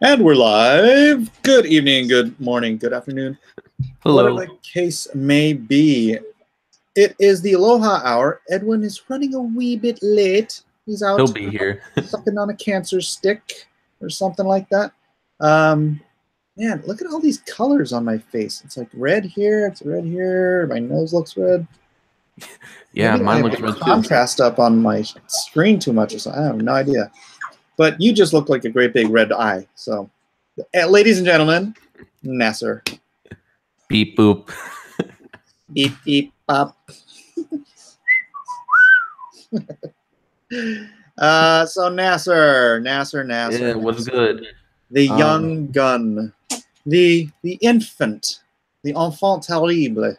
And we're live. Good evening, good morning, good afternoon. Hello. Whatever the case may be. It is the Aloha Hour. Edwin is running a wee bit late. He's out. He'll be here. Sucking on a cancer stick or something like that. Man, look at all these colors on my face. It's like red here, it's red here. My nose looks red. Yeah, Maybe mine I looks have red too. contrast up on my screen too much or something. I have no idea. But you just look like a great big red eye. So, ladies and gentlemen, Nasser. Beep boop. Beep beep pop. So Nasser. Yeah, what's good? The young gun, the infant, the enfant terrible.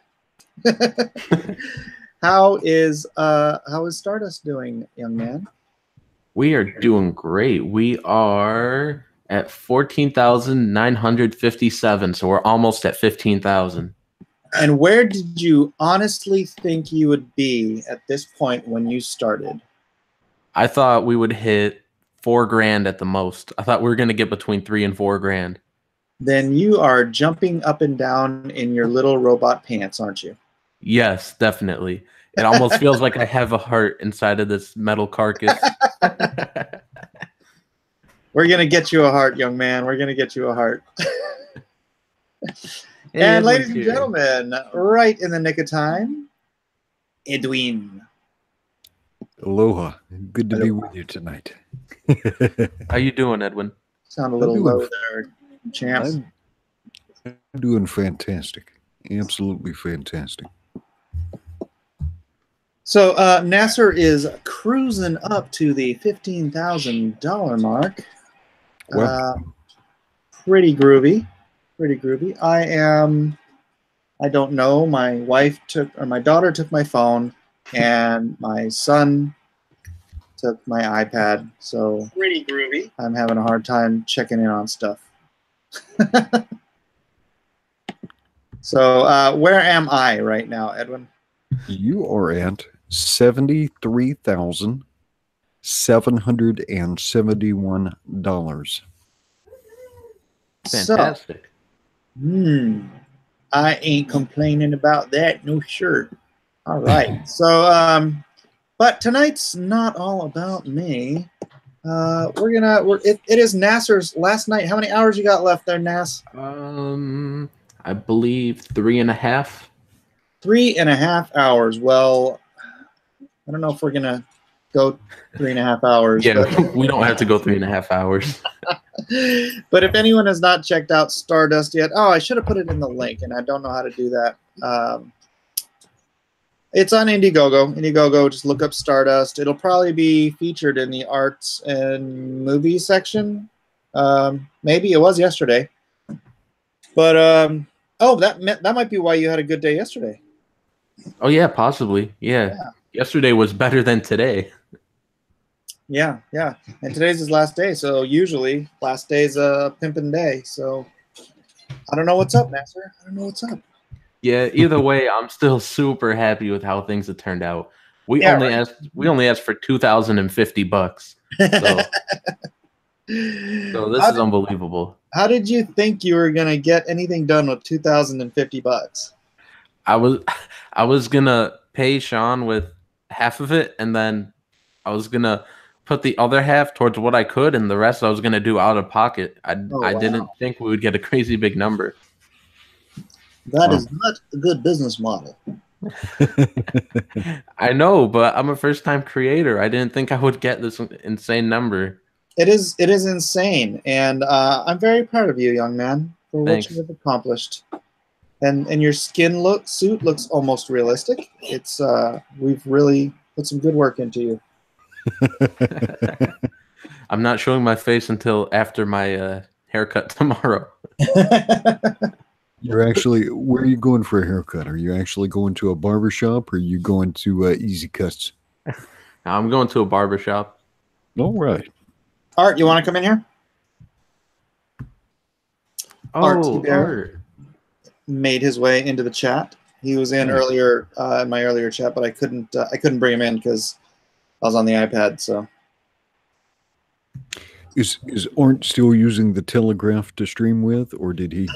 How is Stardust doing, young man? We are doing great. We are at 14,957, so we're almost at 15,000. And where did you honestly think you would be at this point when you started? I thought we would hit $4,000 at the most. I thought we were going to get between $3,000 and $4,000. Then you are jumping up and down in your little robot pants, aren't you? Yes, definitely. It almost feels like I have a heart inside of this metal carcass. We're going to get you a heart, young man. We're going to get you a heart. Hey, and ladies and gentlemen, right in the nick of time, Edwin. Aloha. Good to be with you tonight. How you doing, Edwin? Sound a little low there, champs. I'm doing fantastic. Absolutely fantastic. So Nasser is cruising up to the $15,000 mark. Well, pretty groovy. Pretty groovy. I don't know. My daughter took my phone, and my son took my iPad. So pretty groovy. I'm having a hard time checking in on stuff. So where am I right now, Edwin? You are at $73,771. Fantastic. So, I ain't complaining about that, no sure. All right. So, but tonight's not all about me. It is Nasser's last night. How many hours you got left there, Nass? I believe 3.5. 3.5 hours. Well, I don't know if we're gonna go 3.5 hours. Yeah, but we don't have to go 3.5 hours. But if anyone has not checked out Stardust yet, I should have put it in the link, and I don't know how to do that. It's on Indiegogo. Indiegogo, just look up Stardust. It'll probably be featured in the arts and movies section. Maybe it was yesterday. But that might be why you had a good day yesterday. Oh yeah, possibly. Yeah. Yesterday was better than today. Yeah. And today's his last day, so usually last day's a pimpin' day. So I don't know what's up, Nasser. I don't know what's up. Yeah, either way, I'm still super happy with how things have turned out. We only asked for $2,050. So this is unbelievable. How did you think you were gonna get anything done with $2,050? I was gonna pay Sean with half of it, and then I was gonna put the other half towards what I could, and the rest I was gonna do out of pocket. I didn't think we would get a crazy big number. That is not a good business model. I know, but I'm a first-time creator. I didn't think I would get this insane number. It is insane, and I'm very proud of you, young man, for Thanks. what you have accomplished. And your suit looks almost realistic. It's we've really put some good work into you. I'm not showing my face until after my haircut tomorrow. You're actually, where are you going for a haircut? Are you actually going to a barber shop, or are you going to Easy Cuts? I'm going to a barber shop. All right. Art, you want to come in here? Art made his way into the chat. He was in earlier in my earlier chat, but I couldn't bring him in because I was on the iPad. So Is Orange still using the Telegraph to stream with, or did he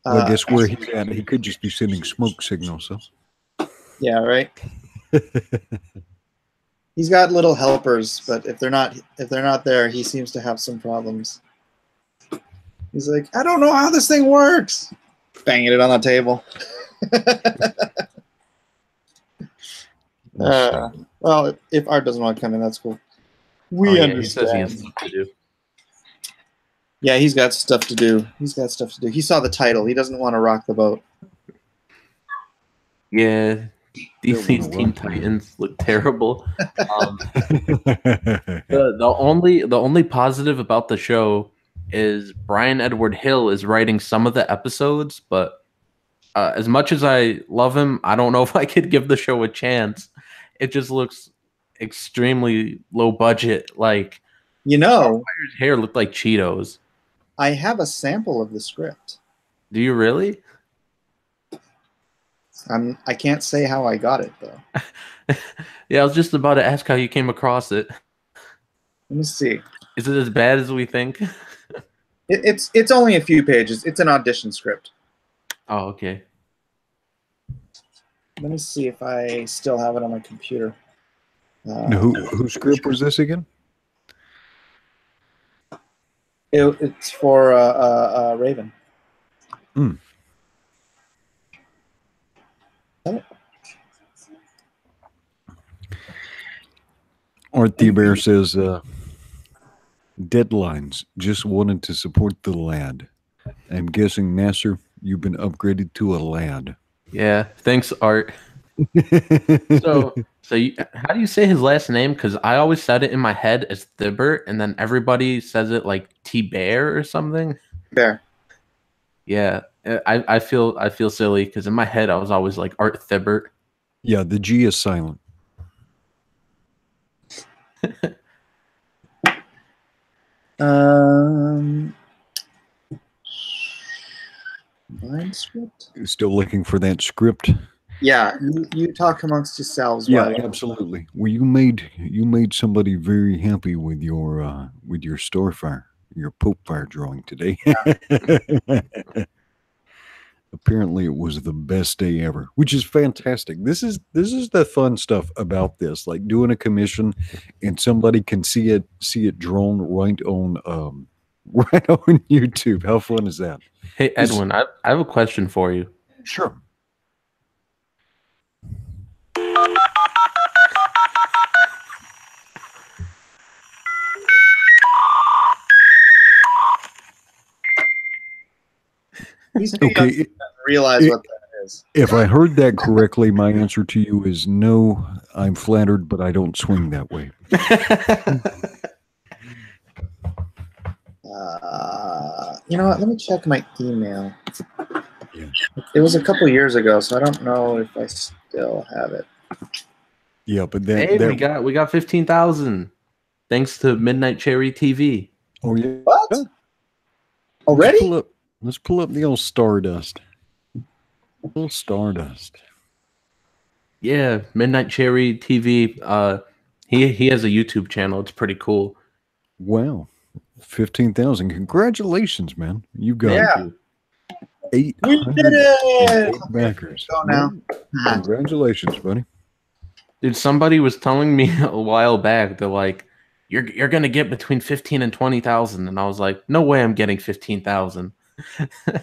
Well, I guess where he's at, he could just be sending smoke signals. So. Yeah, right. He's got little helpers, but if they're not there, he seems to have some problems. He's like, I don't know how this thing works. Banging it on the table. Well, if Art doesn't want to come in, that's cool. We understand. He says he has stuff to do. Yeah, he's got stuff to do. He's got stuff to do. He saw the title. He doesn't want to rock the boat. Yeah, DC's Teen Titans look terrible. The only positive about the show is Brian Edward Hill is writing some of the episodes, but as much as I love him, I don't know if I could give the show a chance. It just looks extremely low budget. Like, Starfire's hair looked like Cheetos. I have a sample of the script. Do you really? I can't say how I got it though. Yeah, I was just about to ask how you came across it. Let me see. Is it as bad as we think? It's only a few pages. It's an audition script. Oh, okay. Let me see if I still have it on my computer. Whose script was this again? It's for Raven. Hmm. Art the Bear says, deadlines. Just wanted to support the lad. I'm guessing, Nasser, you've been upgraded to a lad. Yeah, thanks, Art. So how do you say his last name? Because I always said it in my head as Thibbert, and then everybody says it like T-Bear or something. Bear. Yeah, I feel silly because in my head I was always like Art Thibbert. Yeah, the G is silent. Script? Still looking for that script? Yeah, you talk amongst yourselves. Yeah, absolutely. Well, you made somebody very happy with your Starfire, your Pope Fire drawing today. Yeah. Apparently, it was the best day ever, which is fantastic. This is the fun stuff about this, like doing a commission, and somebody can see it drawn right on YouTube. How fun is that? Hey, Edwin, I have a question for you. Sure. Okay. Realize what that is. If I heard that correctly, my answer to you is no. I'm flattered, but I don't swing that way. You know what? Let me check my email. Yeah. It was a couple years ago, so I don't know if I still have it. Yeah, but we got 15,000 thanks to Midnight Cherry TV. Oh yeah. What? Already? Let's pull up the old Stardust. Little Stardust. Yeah, Midnight Cherry TV. He has a YouTube channel. It's pretty cool. Wow. 15,000. Congratulations, man. You got 800 we did it! backers. Go now. Congratulations, buddy. Dude, somebody was telling me a while back, they're like, you're gonna get between 15 and 20,000, and I was like, no way I'm getting 15,000.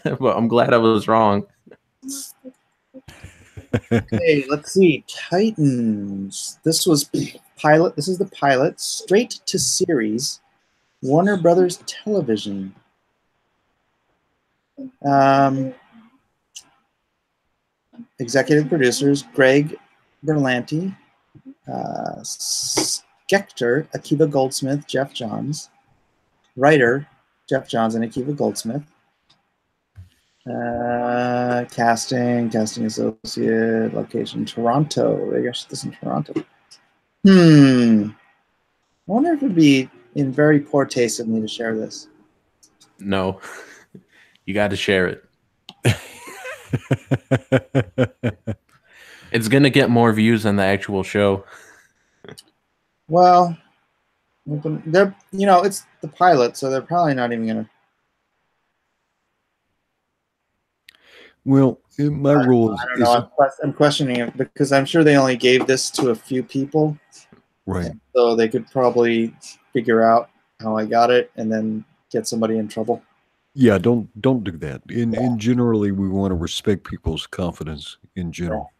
But I'm glad I was wrong. Okay, let's see. Titans. This was pilot. This is the pilot. Straight to series. Warner Brothers Television. Executive producers Greg Berlanti, Schecter, Akiva Goldsmith, Jeff Johns. Writer Jeff Johns and Akiva Goldsmith. Casting associate, location Toronto. I guess this is in Toronto. I wonder if it would be in very poor taste of me to share this. No, you got to share it. It's gonna get more views than the actual show. Well, they're it's the pilot, so they're probably not even gonna. Well, my rule I don't is know. I'm questioning it because I'm sure they only gave this to a few people, right. so they could probably figure out how I got it and then get somebody in trouble. Yeah, don't do that. In generally, we want to respect people's confidence in general.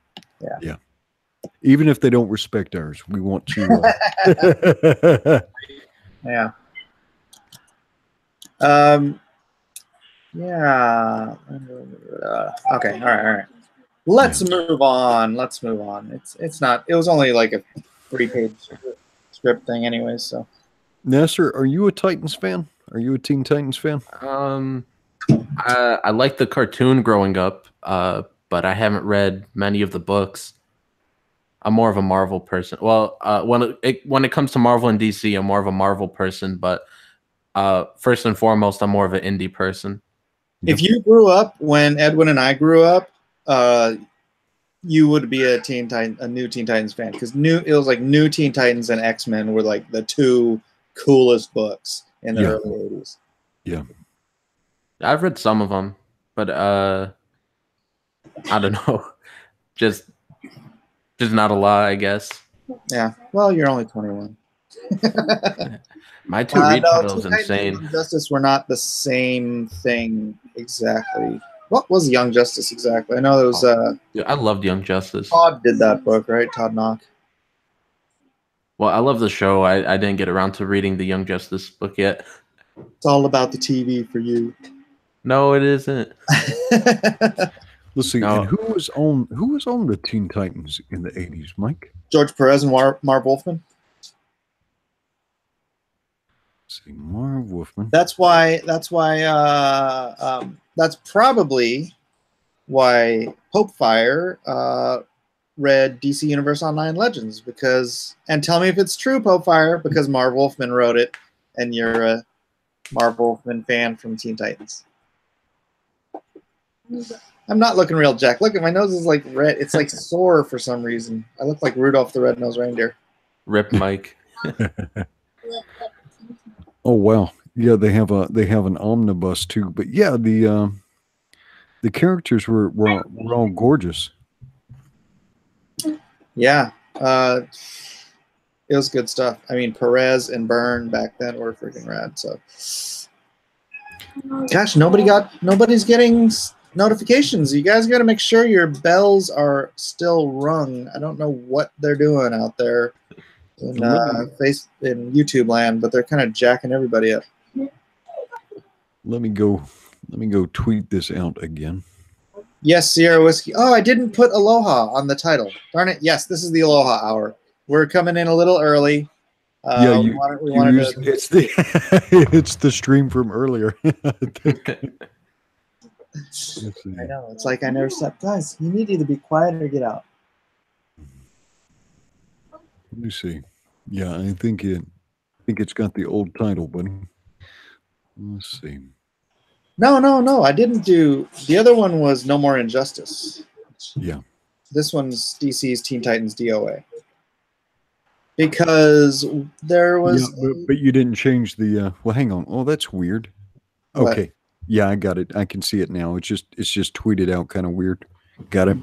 Yeah. Even if they don't respect ours, we want to. Yeah. Yeah. Okay. All right. Let's move on. It's not. It was only like a 3-page script thing, anyways. So. Nasser, are you a Titans fan? Are you a Teen Titans fan? I liked the cartoon growing up, but I haven't read many of the books. I'm more of a Marvel person. Well, when it comes to Marvel and DC, I'm more of a Marvel person. But first and foremost, I'm more of an indie person. If you grew up when Edwin and I grew up, you would be a new Teen Titans fan because it was like New Teen Titans and X-Men were like the two coolest books in the early 80s. Yeah. I've read some of them, but I don't know. Just not a lot, I guess. Yeah. Well, you're only 21. My two read pile is Teen Titans insane. and Young Justice were not the same thing exactly. What was Young Justice exactly? I know there was. I loved Young Justice. Todd did that book, right? Todd Knock. Well, I love the show. I didn't get around to reading the Young Justice book yet. It's all about the TV for you. No, it isn't. Let's see. And who was on the Teen Titans in the 80s, Mike? George Perez and Marv Wolfman. Let's see, Marv Wolfman. That's probably why Popefire read DC Universe Online Legends and tell me if it's true, Popefire, because Marv Wolfman wrote it, and you're a Marv Wolfman fan from Teen Titans. I'm not looking real, Jack. Look, my nose is like red. It's like sore for some reason. I look like Rudolph the Red-Nosed Reindeer. Rip Mike. Oh wow, yeah, they have an omnibus too. But yeah, the characters were all gorgeous. Yeah, it was good stuff. I mean, Perez and Byrne back then were freaking rad. So, gosh, nobody's getting notifications. You guys got to make sure your bells are still rung. I don't know what they're doing out there in YouTube land, but they're kind of jacking everybody up. Let me go tweet this out again. Yes, Sierra Whiskey. Oh, I didn't put Aloha on the title. Darn it. Yes, this is the Aloha Hour. We're coming in a little early. Yeah, it's the stream from earlier. I know. It's like I never slept. Guys, you need to either be quiet or get out. Let me see. Yeah, I think it's got the old title, buddy. Let's see. No. I didn't do. The other one was No More Injustice. Yeah. This one's DC's Teen Titans DOA. Because there was. Yeah, but you didn't change the. Well, hang on. Oh, that's weird. Okay. What? Yeah, I got it. I can see it now. It's just tweeted out kind of weird. Got it.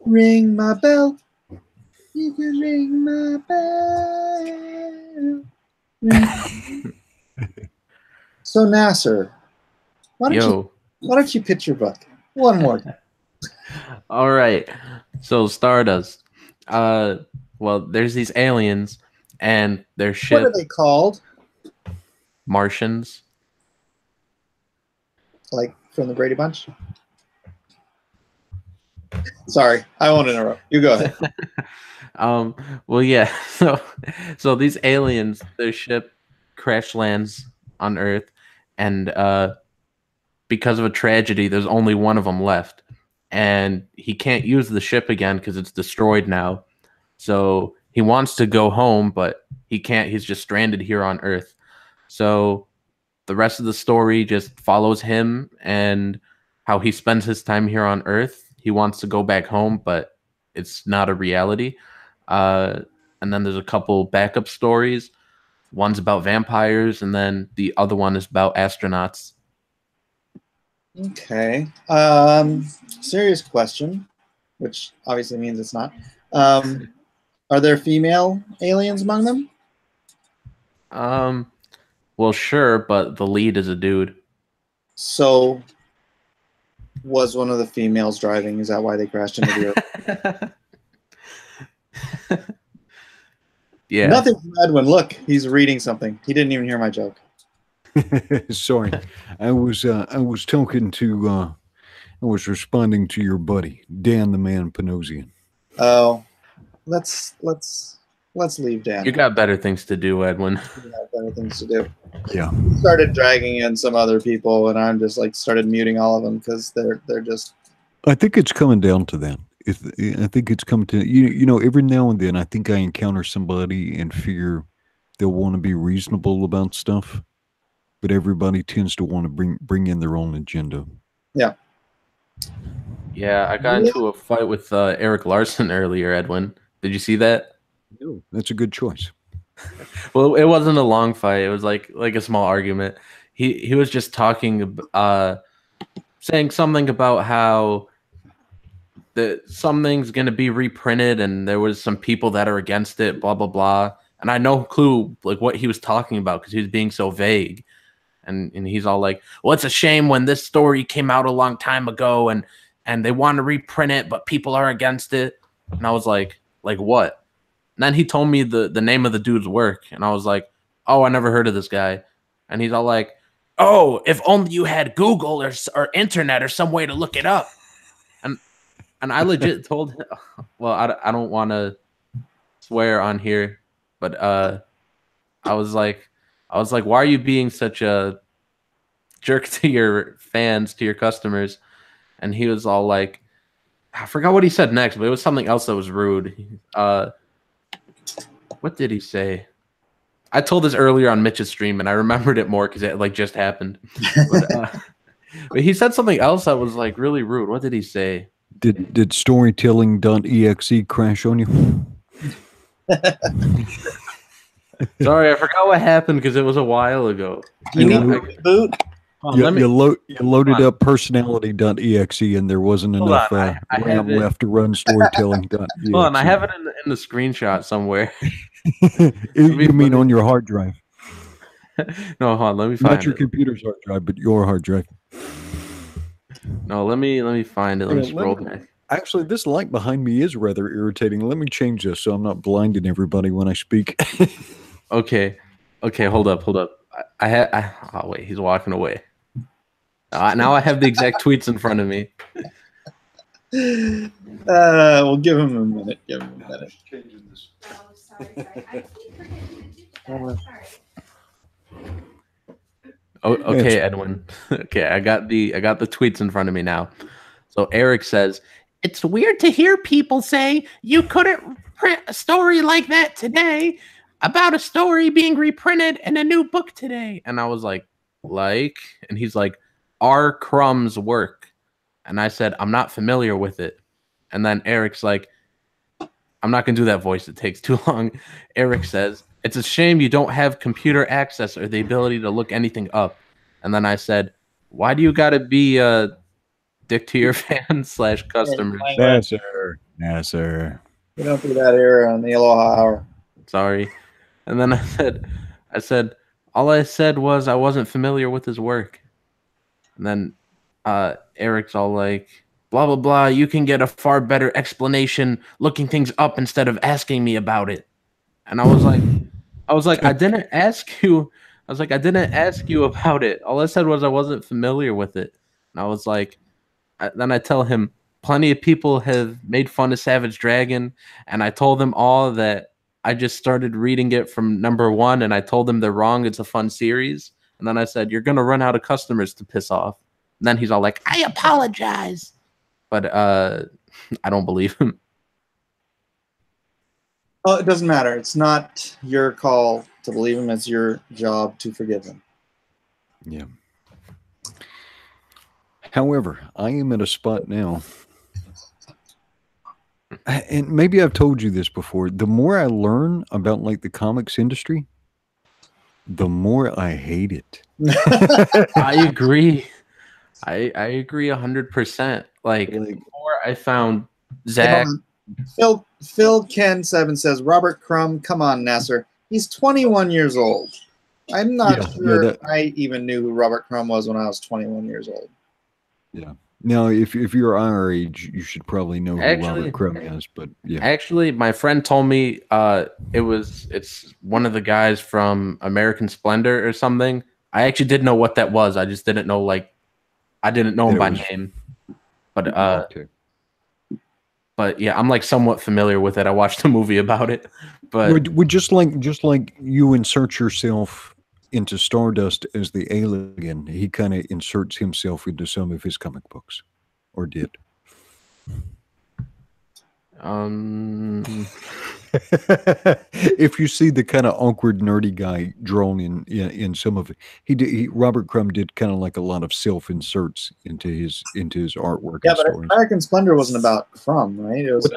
Ring my bell. You can ring my bell. So Nasser, why don't you pitch your book one more time? All right. So Stardust. Well, there's these aliens and their ship. What are they called? Martians. Like from the Brady Bunch? Sorry, I won't interrupt. You go ahead. Well, yeah. So these aliens, their ship crash lands on Earth, and because of a tragedy, there's only one of them left, and he can't use the ship again because it's destroyed now. So he wants to go home, but he can't. He's just stranded here on Earth. So the rest of the story just follows him and how he spends his time here on Earth. He wants to go back home, but it's not a reality. and then there's a couple backup stories. One's about vampires, and then the other one is about astronauts. Okay. Serious question, which obviously means it's not. Are there female aliens among them? Well, sure, but the lead is a dude. So, was one of the females driving? Is that why they crashed into the Earth? Yeah. Nothing from Edwin. Look, he's reading something. He didn't even hear my joke. Sorry, I was talking to I was responding to your buddy Dan the Man Panosian. Oh, let's leave Dan. You got better things to do, Edwin. We got better things to do. Yeah. He started dragging in some other people, and I'm just like started muting all of them because they're just. I think it's coming down to that. I think it's coming to you know, every now and then I think I encounter somebody and figure they'll want to be reasonable about stuff, but everybody tends to want to bring in their own agenda. Yeah. Yeah, I got into a fight with Eric Larson earlier, Edwin. Did you see that? No, that's a good choice. Well, it wasn't a long fight. It was like a small argument. He was just talking, saying something about how something's going to be reprinted, and there was some people that are against it, blah blah blah. And I no clue like what he was talking about because he was being so vague. And he's all like, "Well, it's a shame when this story came out a long time ago, and they want to reprint it, but people are against it." And I was like what? And then he told me the name of the dude's work, and I was like, "Oh, I never heard of this guy." And he's all like, "Oh, if only you had Google or internet or some way to look it up." And I legit told him, well, I don't want to swear on here, but I was like, why are you being such a jerk to your fans, to your customers? And he was all like, I forgot what he said next, but it was something else that was rude. What did he say? I told this earlier on Mitch's stream, and I remembered it more because it like just happened. But he said something else that was like really rude. What did he say? Did storytelling.exe crash on you? Sorry, I forgot what happened because it was a while ago. You need to reboot? You loaded up personality.exe and there wasn't enough RAM left to run storytelling.exe. Hold on, I have it in the screenshot somewhere. You mean on your hard drive? No, hold on, let me find it. Not your computer's hard drive, but your hard drive. No, let me find it. Let me scroll back. Actually, this light behind me is rather irritating. Let me change this so I'm not blinding everybody when I speak. Okay, hold up. Oh wait, he's walking away. Now I have the exact tweets in front of me. We'll give him a minute. Changing this. Oh, okay, Edwin. Okay, I got the tweets in front of me now. So Eric says, "It's weird to hear people say you couldn't print a story like that today about a story being reprinted in a new book today." And I was like, and he's like, "R. Crumb's work." And I said, "I'm not familiar with it." And then Eric's like, I'm not going to do that voice. It takes too long. Eric says, "It's a shame you don't have computer access or the ability to look anything up." And then I said, "Why do you got to be a dick to your fans / customers?" Nasser. We don't do that here on the Aloha Hour. Sorry. And then I said, all I said was I wasn't familiar with his work. And then Eric's all like, blah, blah, blah. You can get a far better explanation looking things up instead of asking me about it. And I was like, I didn't ask you. I was like, I didn't ask you about it. All I said was I wasn't familiar with it. And I was like, then I tell him, plenty of people have made fun of Savage Dragon. And I told them all that I just started reading it from #1. And I told them they're wrong. It's a fun series. And then I said, you're going to run out of customers to piss off. And then he's all like, I apologize. But I don't believe him. Oh, it doesn't matter. It's not your call to believe him. It's your job to forgive him. Yeah. However, I am at a spot now And maybe I've told you this before. The more I learn about like the comics industry, the more I hate it. I agree. I agree 100%. Like before I found Zach. Phil Ken 7 says Robert Crumb. Come on, Nasser. He's 21 years old. I'm not sure I even knew who Robert Crumb was when I was 21 years old. Yeah. Now, if you're our age, you should probably know who Robert Crumb is. But yeah, actually, my friend told me it's one of the guys from American Splendor or something. I actually didn't know what that was. I just didn't know I didn't know him by name. But okay. But yeah, I'm like somewhat familiar with it. I watched a movie about it. But would just like you insert yourself into Stardust as the alien, he kind of inserts himself into some of his comic books, or did. If you see the kind of awkward, nerdy guy drawn in some of it, Robert Crumb did kind of like a lot of self inserts into his artwork. Yeah, but American Splendor wasn't about Crumb, right? It was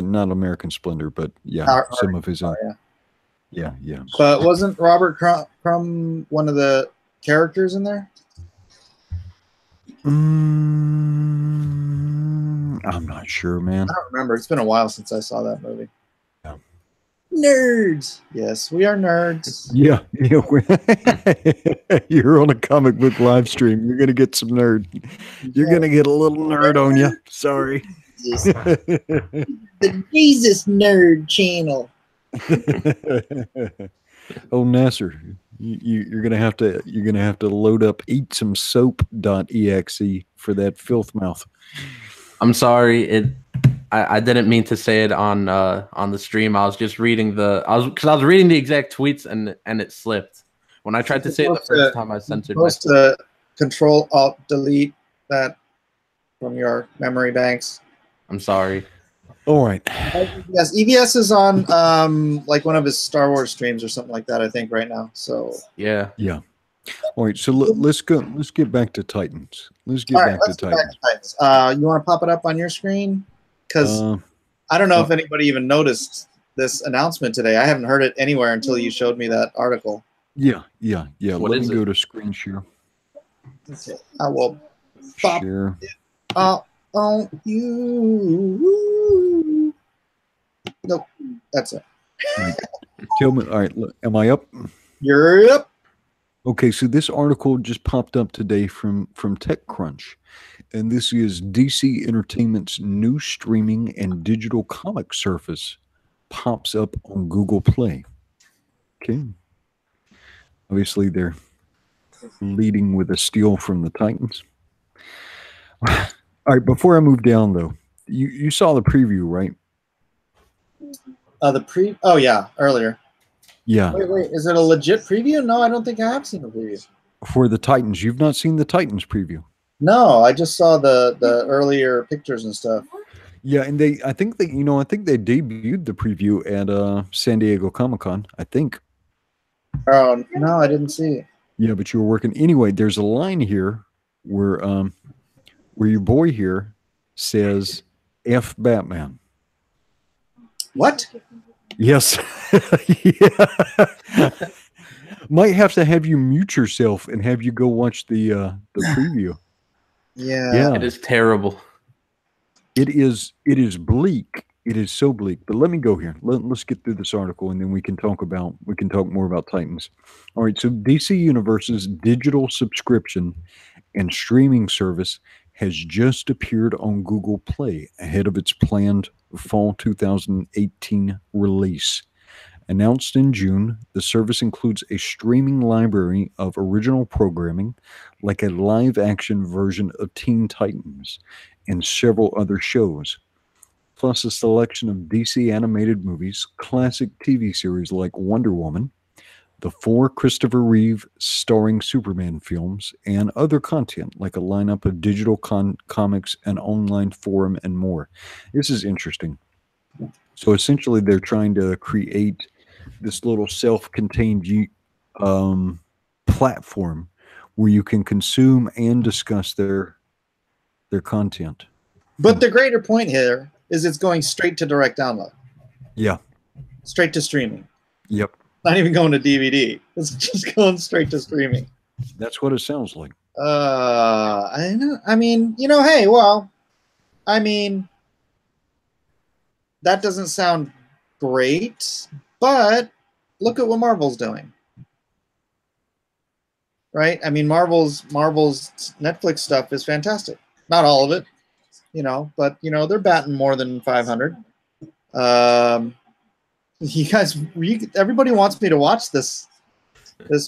not American Splendor, but some of his own. Yeah. But wasn't Robert Crumb one of the characters in there? I'm not sure, man. I don't remember. It's been a while since I saw that movie. Yeah. Nerds. Yes, we are nerds. Yeah. You're on a comic book live stream. You're gonna get some nerd. You're gonna get a little nerd on you. Sorry. The Jesus Nerd Channel. Oh, Nasser, you're gonna have to load up eatsomesoap.exe for that filth mouth. I'm sorry, I didn't mean to say it on the stream. I was just reading I was reading the exact tweets and it slipped. When I tried to say it the first time, I censored myself. To Control Alt Delete that from your memory banks. I'm sorry. All right. Yes, EVS is on like one of his Star Wars streams or something like that, I think, right now. So yeah. All right, so let's get back to Titans. Let's get back to Titans. You want to pop it up on your screen? Because I don't know if anybody even noticed this announcement today. I haven't heard it anywhere until you showed me that article. Yeah. Let me go to screen share. Okay. I will share it up on you. Nope, that's it. All right. Tell me. All right, look, am I up? You're up. Okay, so this article just popped up today from TechCrunch, and this is DC Entertainment's new streaming and digital comic service pops up on Google Play. Okay. Obviously, they're leading with a steal from the Titans. All right, before I move down, though, you saw the preview, right? Oh, yeah, earlier. Yeah. Wait, is it a legit preview? No, I don't think I have seen the preview. For the Titans. You've not seen the Titans preview? No, I just saw the earlier pictures and stuff. Yeah, and I think they debuted the preview at San Diego Comic-Con, I think. Oh, no, I didn't see it. Yeah, but you were working. Anyway, there's a line here where your boy here says F Batman. What? Yes. Yeah. Might have to have you mute yourself and have you go watch the preview. Yeah. It is terrible. It is bleak. It is so bleak. But let me go here. Let's get through this article and then we can talk more about Titans. All right, so DC Universe's digital subscription and streaming service has just appeared on Google Play ahead of its planned fall 2018 release. Announced in June, the service includes a streaming library of original programming, like a live-action version of Teen Titans and several other shows, plus a selection of DC animated movies, classic TV series like Wonder Woman, the 4 Christopher Reeve starring Superman films, and other content like a lineup of digital comics, an online forum, and more. This is interesting. So essentially, they're trying to create this little self-contained platform where you can consume and discuss their content. But the greater point here is it's going straight to direct download. Yeah. Straight to streaming. Yep. Not even going to DVD. It's just going straight to streaming. That's what it sounds like. I know. I mean, you know, hey, well, I mean, that doesn't sound great, but look at what Marvel's doing. Right? I mean, Marvel's Netflix stuff is fantastic. Not all of it, you know, but you know, they're batting more than 500. You guys, everybody wants me to watch this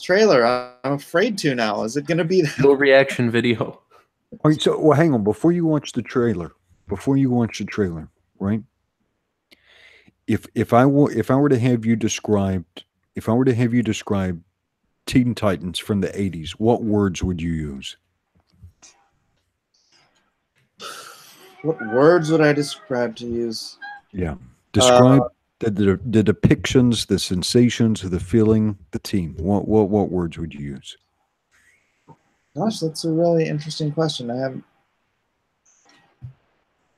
trailer. I'm afraid to now. Is it going to be that? No reaction video? All right, so well, hang on. Before you watch the trailer, right? If I were to have you describe Teen Titans from the 80s, what words would you use? What words would I describe to use? Yeah. Describe the depictions, the sensations, the feeling, the team. What words would you use? Gosh, that's a really interesting question.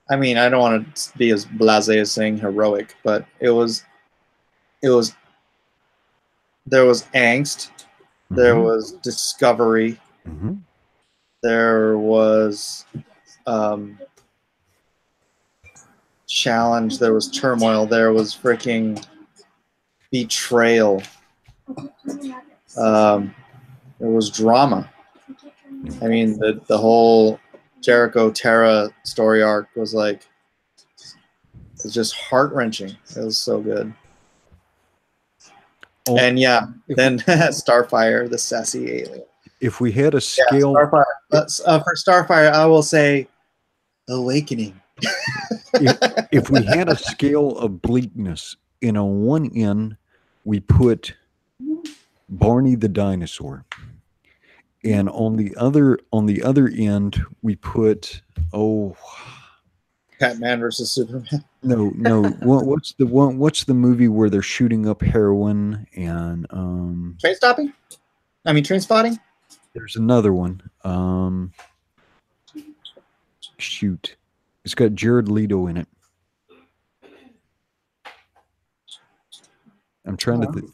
I mean, I don't want to be as blasé as saying heroic, but there was angst, there was discovery, there was challenge, there was turmoil, there was freaking betrayal, there was drama. I mean, the whole Jericho Terra story arc was like, it's just heart-wrenching. It was so good. Oh, and yeah, then Starfire, the sassy alien. If we had a scale, Starfire. For Starfire, I will say awakening. if we had a scale of bleakness, in on one end we put Barney the dinosaur, and on the other end we put Batman versus Superman. No. What's the movie where they're shooting up heroin and Train Spotting? There's another one. Shoot. It's got Jared Leto in it. I'm trying to think.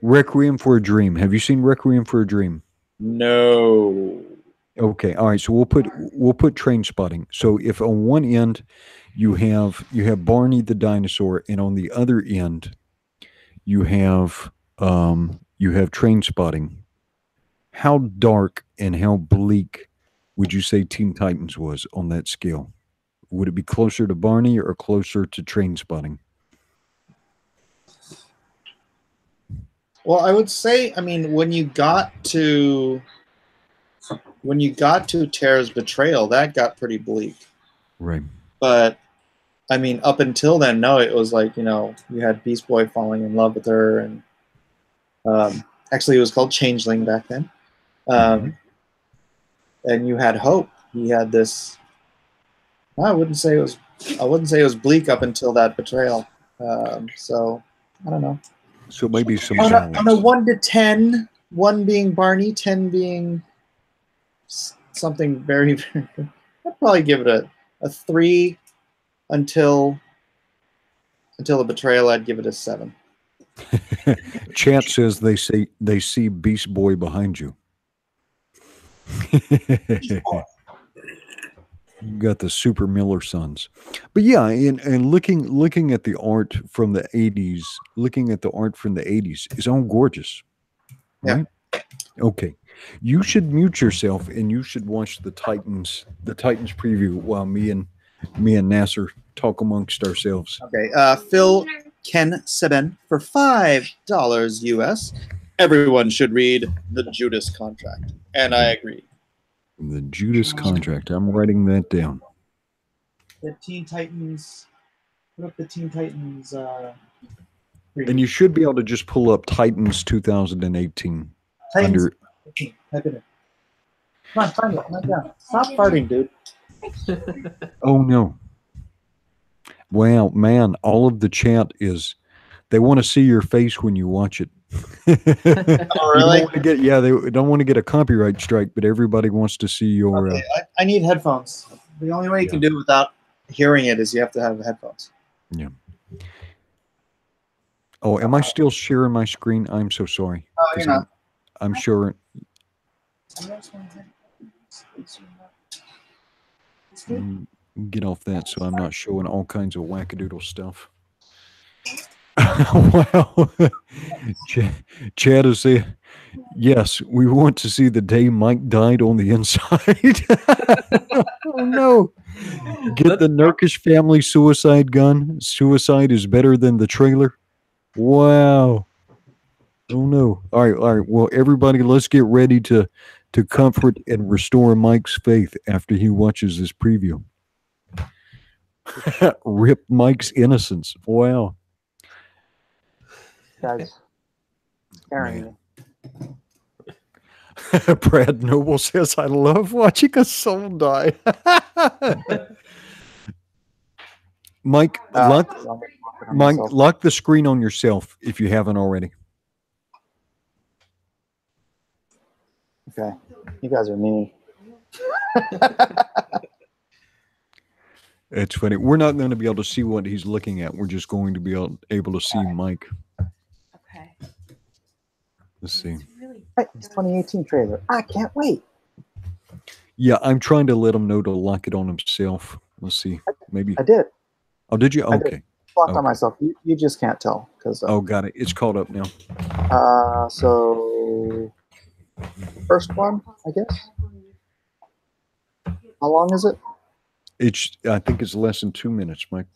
Requiem for a Dream. Have you seen Requiem for a Dream? No. Okay, all right. So we'll put Train Spotting. So if on one end you have Barney the dinosaur, and on the other end you have Train Spotting. How dark and how bleak would you say Teen Titans was on that scale? Would it be closer to Barney or closer to Train Spotting? Well, I would say, I mean, when you got to Tara's betrayal, that got pretty bleak. Right. But I mean, up until then, no, it was like, you know, you had Beast Boy falling in love with her, and actually it was called Changeling back then. And you had hope. He had this. I wouldn't say it was bleak up until that betrayal. So I don't know. So maybe some on a 1 to 10, 1 being Barney, 10 being something very, very good. I'd probably give it a 3 until the betrayal. I'd give it a 7. Chat says they see Beast Boy behind you. You got the Super Miller Sons. But yeah, and looking at the art from the 80s, is all gorgeous. Right? Yeah. Okay. You should mute yourself and you should watch the Titans preview while me and Nasser talk amongst ourselves. Okay. Phil Ken Seben for $5 US. Everyone should read the Judas Contract. And I agree. The Judas Contract. I'm writing that down. The Teen Titans. Put up the Teen Titans. And you should be able to just pull up Titans 2018. Titans. Type it in. Come on, find it. Not down. Stop farting, dude. Oh no. Wow, man, all of the chat is they want to see your face when you watch it. Oh, really? They don't want to get a copyright strike, but everybody wants to see your. Okay, I need headphones. The only way you can do it without hearing it is you have to have headphones. Yeah. Oh, am I still sharing my screen? I'm so sorry. Oh, you're not. I'm sure. Get off that so I'm not showing all kinds of wackadoodle stuff. Wow. Chad is saying, yes, we want to see the day Mike died on the inside. Oh, no. Get the Nurkish family suicide gun. Suicide is better than the trailer. Wow. Oh, no. All right. All right. Well, everybody, let's get ready to comfort and restore Mike's faith after he watches this preview. Rip Mike's innocence. Wow. Guys, scaring me. Brad Noble says, I love watching a soul die. Mike, lock the screen on yourself if you haven't already. Okay. You guys are mean. It's funny. We're not going to be able to see what he's looking at. We're just going to be able to see Mike. Okay. Let's see. It's 2018 trailer. I can't wait. Yeah, I'm trying to let him know to lock it on himself. Let's see. Maybe. I did. Oh, did you? Okay. Locked on myself. You just can't tell. Oh, got it. It's caught up now. So first one, I guess. How long is it? I think it's less than 2 minutes, Mike.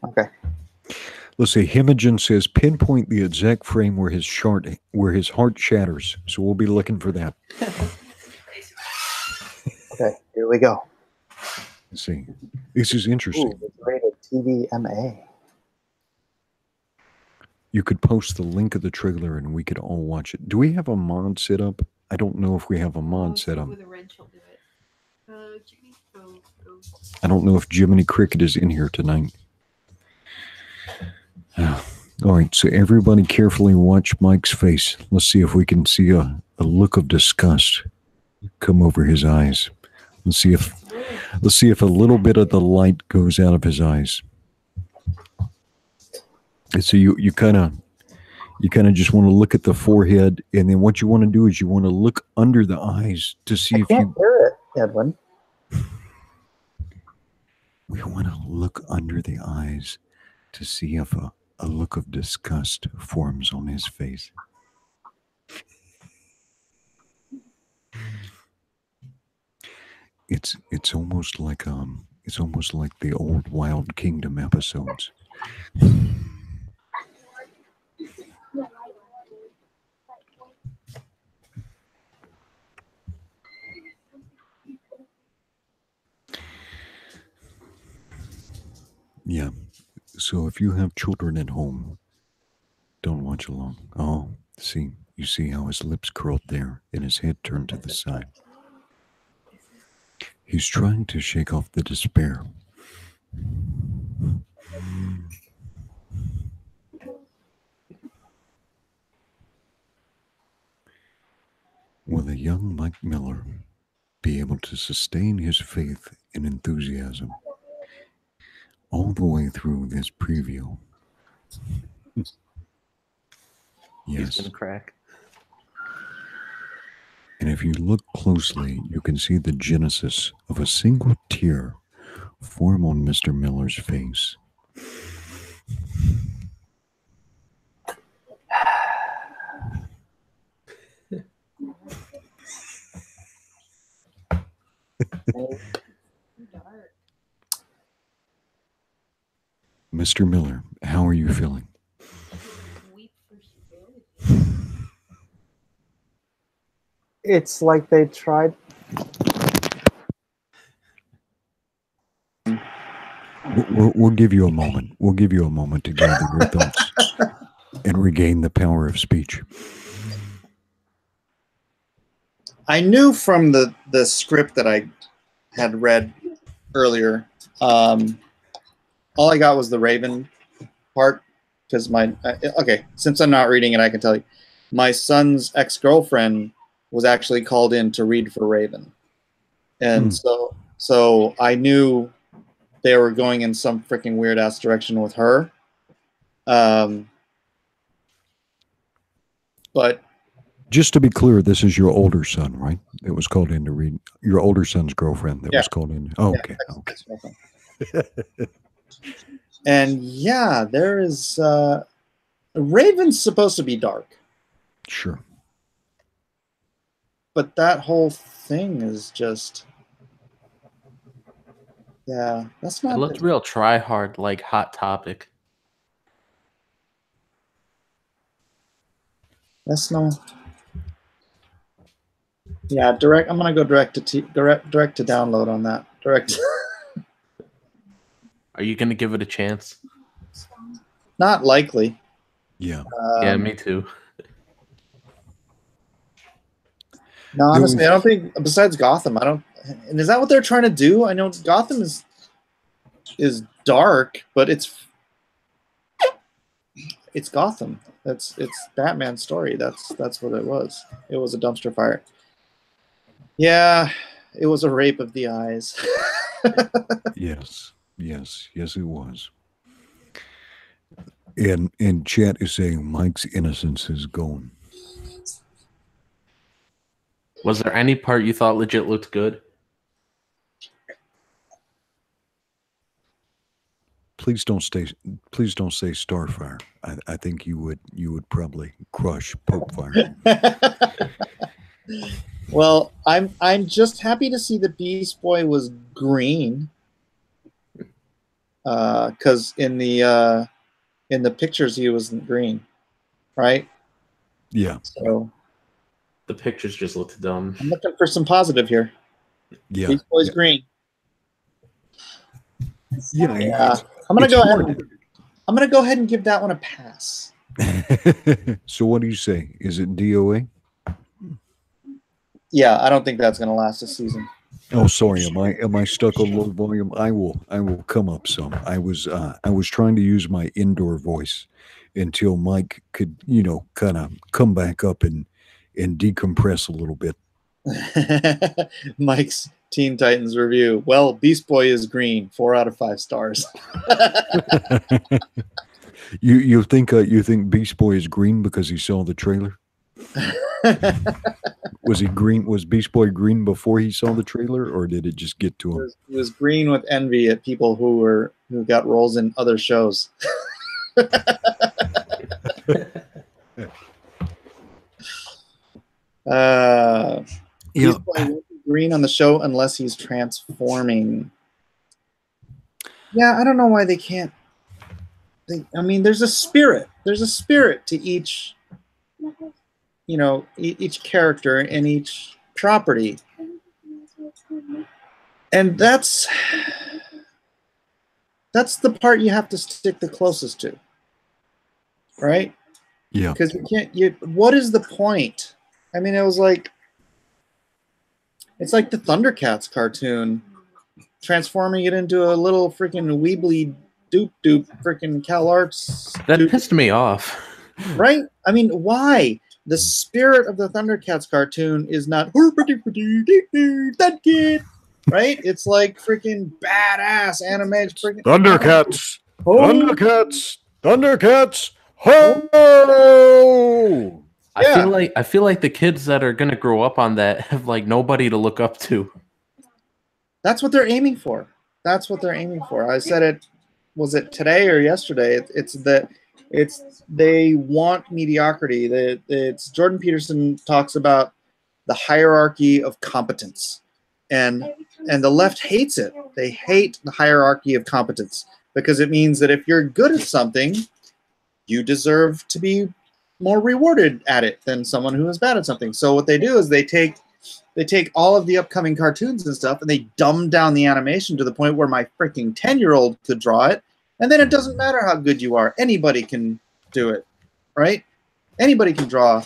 Okay. Let's see. Himogen says, pinpoint the exact frame where his heart shatters. So we'll be looking for that. Okay, here we go. Let's see. This is interesting. Ooh, it's rated TVMA. You could post the link of the trailer and we could all watch it. Do we have a mod set up? I don't know if we have a mod set up. With a wrench, I'll do it. I don't know if Jiminy Cricket is in here tonight. All right, so everybody carefully watch Mike's face. Let's see if we can see a look of disgust come over his eyes. Let's see if a little bit of the light goes out of his eyes. And so you kind of just want to look at the forehead, and then what you want to do is you want to look under the eyes to see if you can't hear it, Edwin. We want to look under the eyes to see if a look of disgust forms on his face. It's almost like the old Wild Kingdom episodes. Yeah. So if you have children at home, don't watch along. Oh, you see how his lips curled there and his head turned to the side. He's trying to shake off the despair. Will the young Mike Miller be able to sustain his faith and enthusiasm all the way through this preview? Yes. He's gonna crack. And if you look closely, you can see the genesis of a single tear form on Mr. Miller's face. Mr. Miller, how are you feeling? It's like they tried. We'll give you a moment. We'll give you a moment to gather your thoughts and regain the power of speech. I knew from the script that I had read earlier, all I got was the Raven part, because okay, since I'm not reading it, I can tell you. My son's ex-girlfriend was actually called in to read for Raven. And so So I knew they were going in some freaking weird ass direction with her. But just to be clear, this is your older son, right? It was called in to read your older son's girlfriend. That was called in. Oh, okay. Okay. And yeah, there is Raven's supposed to be dark. Sure. But that whole thing is just, yeah, that's not. It looked real try hard, like Hot Topic. That's no. Yeah, direct. I'm gonna go direct to download on that. Direct. Are you gonna give it a chance? Not likely. Yeah. Yeah, me too. No, honestly, I don't think. Besides Gotham, I don't. And is that what they're trying to do? I know Gotham is dark, but it's Gotham. It's Batman's story. That's what it was. It was a dumpster fire. Yeah, it was a rape of the eyes. Yes, it was. And chat is saying Mike's innocence is gone. Was there any part you thought legit looked good? Please don't say Starfire. I think you would probably crush Popefire. Well, I'm just happy to see the Beast Boy was green. Because in the pictures he wasn't green, right? Yeah. So the pictures just looked dumb. I'm looking for some positive here. Yeah. Beast Boy's green. Yeah. I'm gonna go ahead and give that one a pass. So what do you say? Is it DOA? Yeah, I don't think that's gonna last a season. Oh, sorry. Am I stuck on low volume? I will come up some. I was trying to use my indoor voice until Mike could, kind of come back up and decompress a little bit. Mike's Teen Titans review. Well, Beast Boy is green. 4 out of 5 stars. You think Beast Boy is green because he saw the trailer? Was he green? Was Beast Boy green before he saw the trailer, or did it just get to him? He was green with envy at people who got roles in other shows. Beast Boy won't be green on the show unless he's transforming. Yeah, I don't know why they can't. I mean, there's a spirit. There's a spirit to each. Each character and each property. And that's the part you have to stick the closest to. Right? Yeah. Because what is the point? I mean, it's like the Thundercats cartoon, transforming it into a little freaking Weebly doop freaking CalArts. That pissed me off. Right? I mean, why? The spirit of the Thundercats cartoon is not that kid, right? It's like freaking badass animated freaking Thundercats, Thundercats, ho! I feel like the kids that are gonna grow up on that have like nobody to look up to. That's what they're aiming for. That's what they're aiming for. I said it. Was it today or yesterday? They want mediocrity. It's Jordan Peterson talks about the hierarchy of competence, and the left hates it. They hate the hierarchy of competence because it means that if you're good at something, you deserve to be more rewarded at it than someone who is bad at something. So what they do is they take all of the upcoming cartoons and stuff and they dumb down the animation to the point where my freaking 10-year-old could draw it, and then it doesn't matter how good you are. Anybody can do it, right? Anybody can draw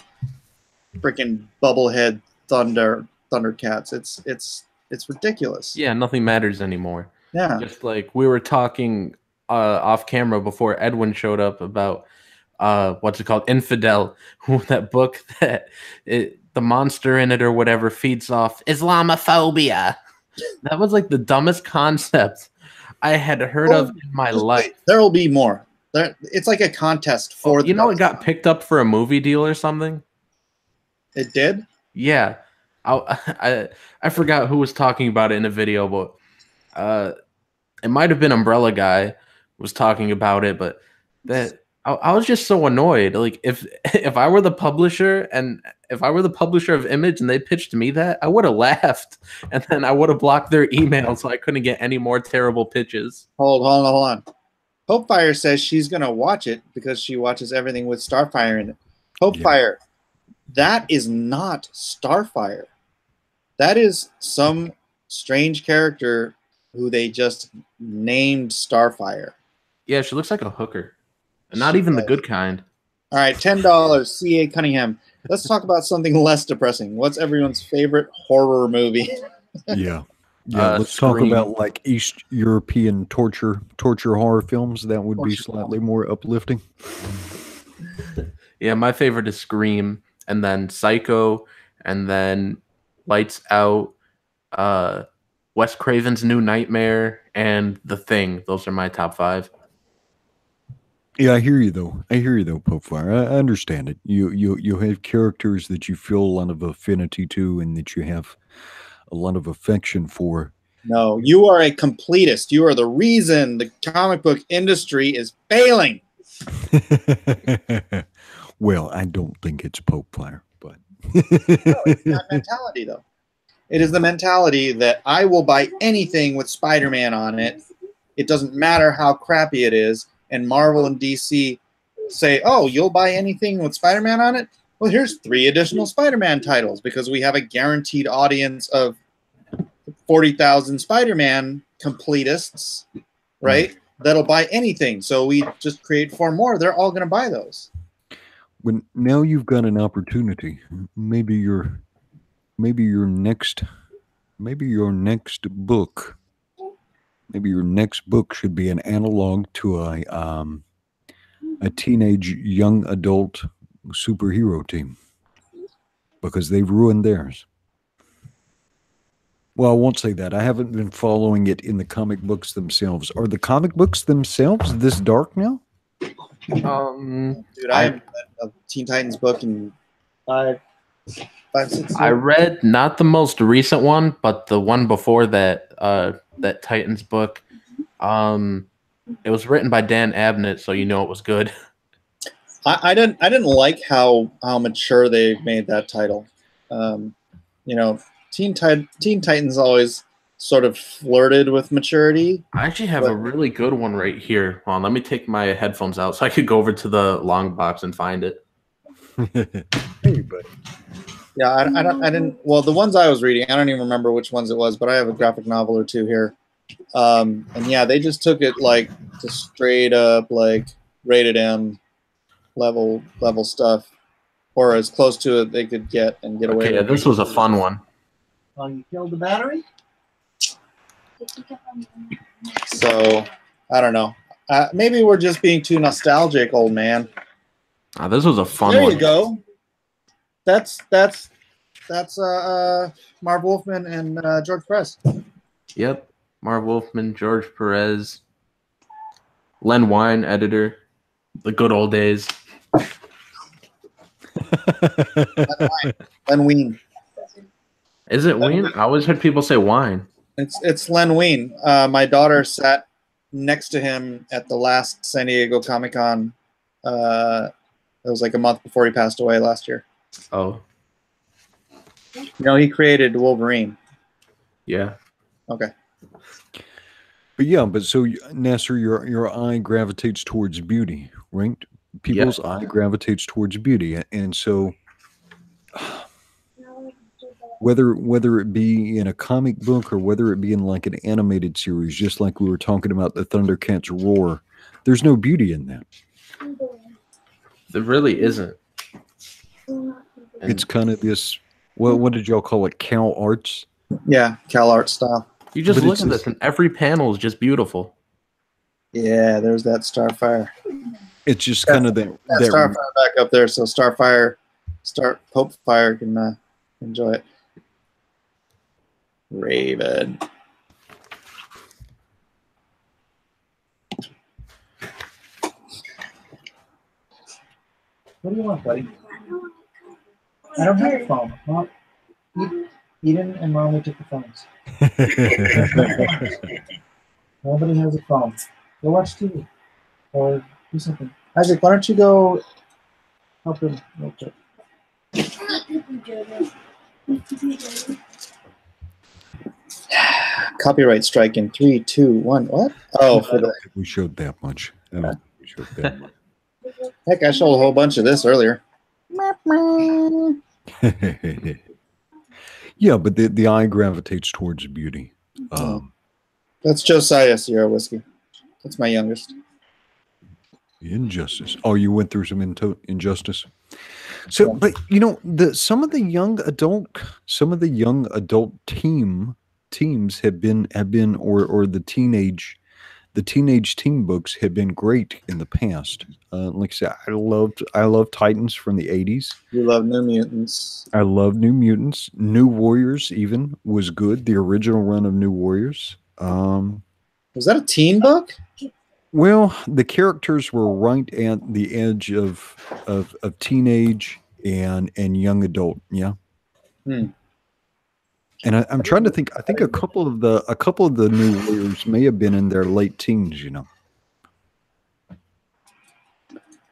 freaking bubblehead Thundercats. It's ridiculous. Yeah, nothing matters anymore. Yeah. Just like we were talking off camera before Edwin showed up about what's it called? Infidel, that book that the monster in it or whatever feeds off Islamophobia. That was like the dumbest concept I had heard of in my life. There will be more. It's like a contest for you know, it got picked up for a movie deal or something. It did? Yeah. I forgot who was talking about it in a video, but it might have been Umbrella Guy was talking about it, but that I was just so annoyed. Like if I were the publisher and if I were the publisher of Image and they pitched me that, I would have laughed and then I would have blocked their email so I couldn't get any more terrible pitches. Hold on. Hopefire says she's gonna watch it because she watches everything with Starfire in it. Hopefire, that is not Starfire. That is some strange character who they just named Starfire. Yeah, she looks like a hooker. And not even the good kind. All right, $10, C.A. Cunningham. Let's talk about something less depressing. What's everyone's favorite horror movie? Yeah, let's talk about like East European torture horror films. That would be slightly more uplifting. Yeah, my favorite is Scream, and then Psycho, and then Lights Out, Wes Craven's New Nightmare, and The Thing. Those are my top 5. Yeah, I hear you though. Popefire. I understand it. You have characters that you feel a lot of affinity to, and that you have a lot of affection for. No, you are a completist. You are the reason the comic book industry is failing. Well, I don't think it's Popefire, but no, it's that mentality though. It is the mentality that I will buy anything with Spider-Man on it. It doesn't matter how crappy it is. And Marvel and DC say, oh, you'll buy anything with Spider-Man on it? Well, here's 3 additional Spider-Man titles because we have a guaranteed audience of 40,000 Spider-Man completists, right? That'll buy anything. So we just create 4 more. They're all going to buy those. When now you've got an opportunity, maybe your next book. Maybe your next book should be an analog to a teenage young adult superhero team, because they've ruined theirs. Well, I won't say that. I haven't been following it in the comic books themselves. Are the comic books themselves this dark now? Dude, I haven't read a Teen Titans book in 5, 6 years. I read not the most recent one, but the one before that. That Titans book. It was written by Dan Abnett, so you know it was good. I didn't like how mature they made that title. You know, Teen Titans always sort of flirted with maturity. I actually have a really good one right here. Hold on, let me take my headphones out so I could go over to the long box and find it. Hey, buddy. Yeah, I didn't. Well, the ones I was reading, I don't even remember which ones it was, but I have a graphic novel or 2 here. And yeah, they just took it like to straight up like rated M level stuff, or as close to it they could get and get away. Yeah, this was a fun one. Oh, you killed the battery? So I don't know. Maybe we're just being too nostalgic, old man. This was a fun one. There you go. That's Marv Wolfman and George Perez. Yep, Marv Wolfman, George Perez, Len Wein, editor, the good old days. Len Wein. Is it Wein? I always heard people say wine. It's Len Wein. My daughter sat next to him at the last San Diego Comic-Con. It was like a month before he passed away last year. Oh. No, he created Wolverine. Yeah. Okay. But yeah, but so Nasser, your eye gravitates towards beauty, right? People's eye gravitates towards beauty, and so whether it be in a comic book or whether it be in like an animated series, just like we were talking about the Thundercats Roar, there's no beauty in that. There really isn't. It's kind of this. What did y'all call it? Cal Arts. Yeah, Cal Art style. You just look at this, and every panel is just beautiful. Yeah, there's that Starfire. It's just kind of that Starfire back up there, so Popefire can enjoy it. Raven. What do you want, buddy? I don't have a phone. Mom, Eden and Mommy took the phones. Nobody has a phone. Go watch TV or do something. Isaac, why don't you go help him real quick? Copyright strike in 3, 2, 1. What? Oh, for the we showed that much. I don't think we showed that much. heck, I showed a whole bunch of this earlier. Yeah, but the eye gravitates towards beauty. That's Josiah Sierra Whiskey. That's my youngest. Injustice. Oh, you went through some injustice. So, but you know, some of the young adult teams have been or the teenage teen books have been great in the past. Like I said, I love Titans from the 80s. You love New Mutants. I love New Mutants. New Warriors even was good. The original run of New Warriors. Was that a teen book? Well, the characters were right at the edge of teenage and young adult. Yeah. Hmm. And I'm trying to think. I think a couple of the New Warriors may have been in their late teens. You know.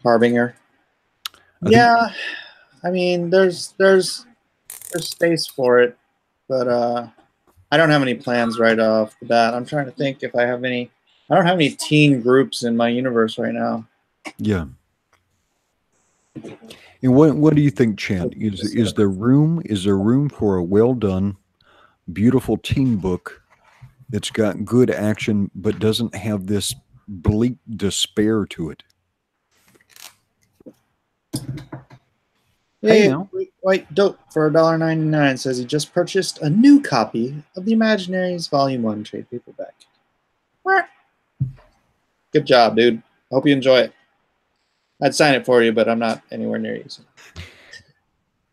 Harbinger. Yeah, I mean, there's space for it, but I don't have any plans right off the bat. I'm trying to think if I have any. I don't have any teen groups in my universe right now. Yeah. And what do you think, Chad? Is there room for a well done, beautiful teen book that's got good action but doesn't have this bleak despair to it? Hey, White Dope for $1.99 says he just purchased a new copy of the Imaginaries Volume 1 trade paperback. What? Good job, dude. Hope you enjoy it. I'd sign it for you, but I'm not anywhere near you. So.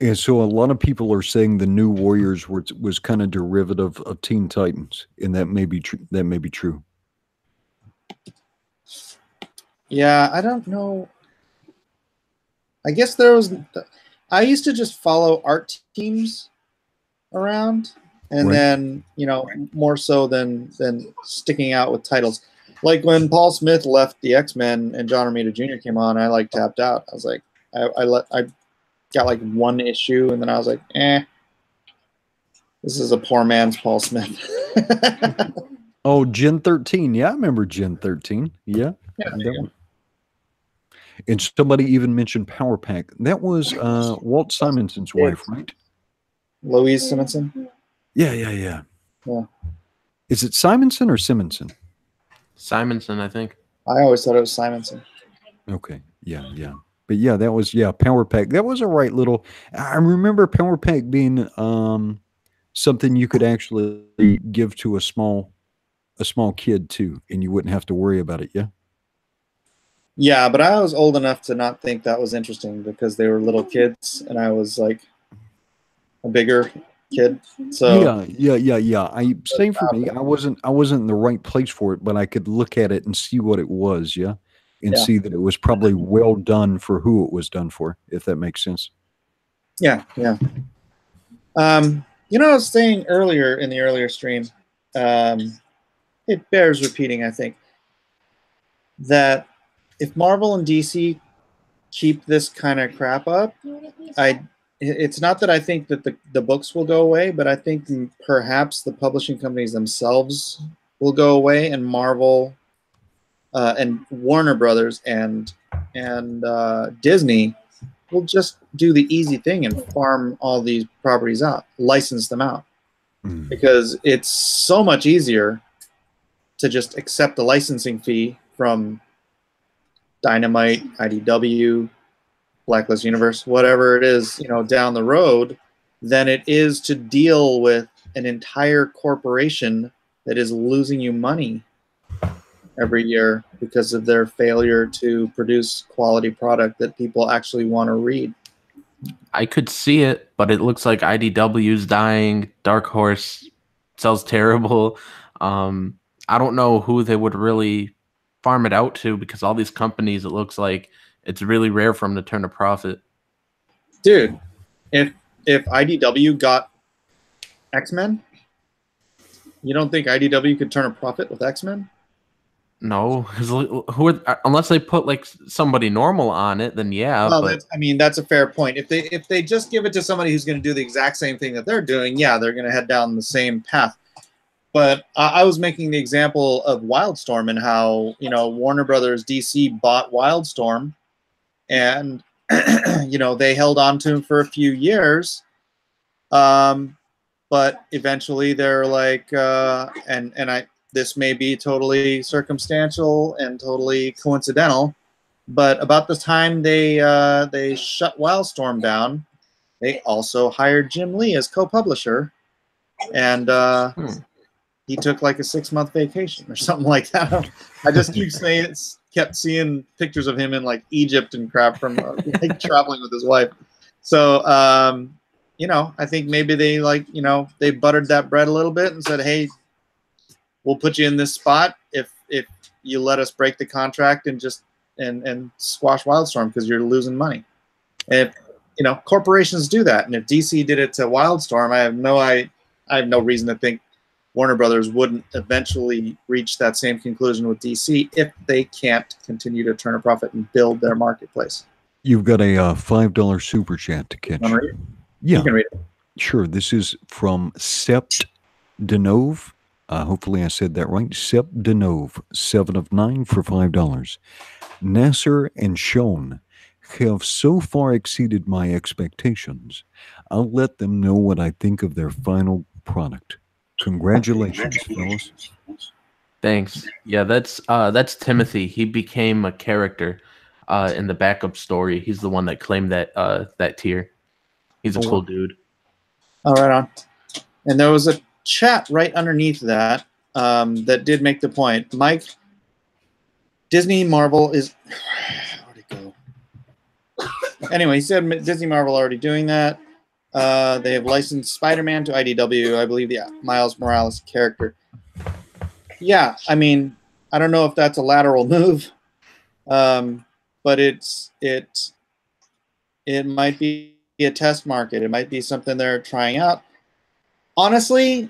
And so a lot of people are saying the New Warriors was kind of derivative of Teen Titans, and that may be true. That may be true. Yeah, I don't know. I guess there was. I used to just follow art teams around, and then more so than sticking out with titles. Like when Paul Smith left the X-Men and John Romita Jr. came on, I tapped out. I was like, I got like one issue, and then I was like, this is a poor man's Paul Smith. Oh, Gen 13. Yeah, I remember Gen 13. Yeah. And somebody even mentioned Power Pack. That was Walt Simonson's wife, right? Louise Simonson? Yeah. Is it Simonson or Simonson? Simonson, I think. I always thought it was Simonson. Okay. Yeah. But yeah, that was Power Pack. That was a right little. I remember Power Pack being something you could actually give to a small kid too, and you wouldn't have to worry about it. Yeah. Yeah, but I was old enough to not think that was interesting because they were little kids, and I was like a bigger kid. So yeah. Same for me. I wasn't in the right place for it, but I could look at it and see what it was. Yeah. And see that it was probably well done for who it was done for, if that makes sense. Yeah. I was saying earlier in the earlier stream, it bears repeating, I think, that if Marvel and DC keep this kind of crap up, it's not that I think that the books will go away, but I think perhaps the publishing companies themselves will go away, and Marvel and Warner Brothers and Disney will just do the easy thing and farm all these properties out, license them out, because it's so much easier to just accept a licensing fee from Dynamite, IDW, Blacklist Universe, whatever it is, down the road, than it is to deal with an entire corporation that is losing you money every year because of their failure to produce quality product that people actually want to read. I could see it, but it looks like IDW's dying. Dark Horse sells terrible. I don't know who they would really farm it out to, because all these companies, it looks like it's really rare for them to turn a profit. Dude, if IDW got X-Men, you don't think IDW could turn a profit with X-Men? No, unless they put like somebody normal on it, then yeah. Well, but that's a fair point. If they just give it to somebody who's going to do the exact same thing that they're doing, yeah, they're going to head down the same path. But I was making the example of Wildstorm and how, you know, Warner Brothers DC bought Wildstorm, and you know, they held on to him for a few years, but eventually they're like, this may be totally circumstantial and totally coincidental, but about the time they shut Wildstorm down, they also hired Jim Lee as co-publisher, and he took like a 6-month vacation or something like that. I just kept seeing pictures of him in like Egypt and crap from like traveling with his wife. So you know, I think maybe they they buttered that bread a little bit and said, hey, we'll put you in this spot if you let us break the contract and just and squash Wildstorm because you're losing money. And if, you know, corporations do that, and if DC did it to Wildstorm, I have no reason to think Warner Brothers wouldn't eventually reach that same conclusion with DC if they can't continue to turn a profit and build their marketplace. You've got a $5 super chat to catch. Read it? Yeah, you can read it. Sure. This is from Sept Denove. Hopefully I said that right. Sept Denove, 7 of 9 for $5. Nasser and Sean have so far exceeded my expectations. I'll let them know what I think of their final product. Congratulations, fellas. Thanks. Yeah, that's Timothy. He became a character in the backup story. He's the one that claimed that tier. He's a cool dude. Oh, right on. And there was a chat right underneath that that did make the point. Mike, Disney Marvel is... Where'd it go? Anyway, he said Disney Marvel already doing that. They have licensed Spider-Man to IDW. I believe the Miles Morales character. Yeah, I mean, I don't know if that's a lateral move, but it might be a test market. It might be something they're trying out. Honestly,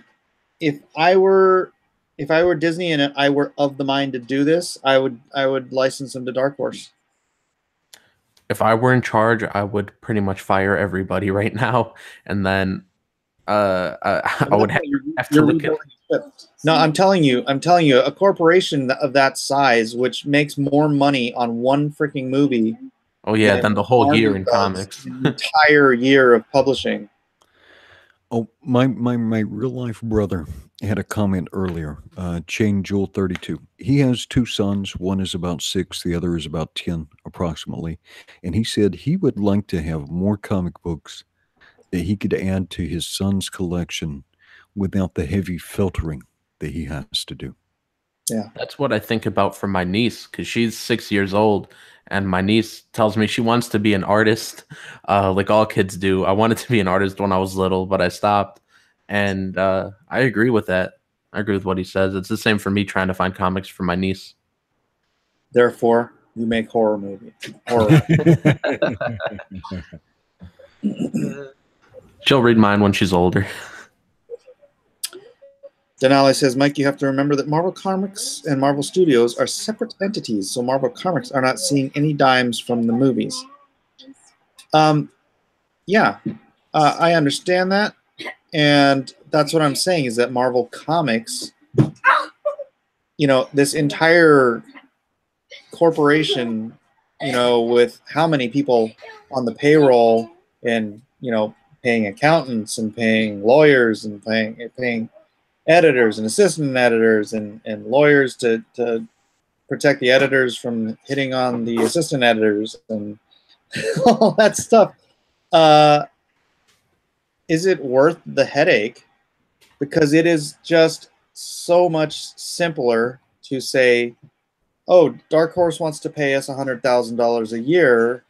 if I were Disney and I were of the mind to do this, I would license them to Dark Horse. If I were in charge, I would pretty much fire everybody right now, and then I would have to look at. No, I'm telling you, a corporation of that size, which makes more money on one freaking movie. Oh yeah, than the whole year in comics. An entire year of publishing. Oh, my real life brother had a comment earlier. Chain Jewel 32. He has 2 sons. One is about 6. The other is about 10, approximately. And he said he would like to have more comic books that he could add to his son's collection without the heavy filtering that he has to do. Yeah, that's what I think about for my niece, because she's 6 years old, and my niece tells me she wants to be an artist, like all kids do. I wanted to be an artist when I was little, but I stopped, and I agree with that. I agree with what he says. It's the same for me trying to find comics for my niece. Therefore, you make horror movies. Horror. She'll read mine when she's older. Denali says, Mike, you have to remember that Marvel Comics and Marvel Studios are separate entities, so Marvel Comics are not seeing any dimes from the movies. Yeah, I understand that, and that's what I'm saying, is that Marvel Comics, you know, this entire corporation, you know, with how many people on the payroll and, you know, paying accountants and paying lawyers and paying editors and assistant editors and lawyers to protect the editors from hitting on the assistant editors and all that stuff. Is it worth the headache? Because it is just so much simpler to say, oh, Dark Horse wants to pay us $100,000 a year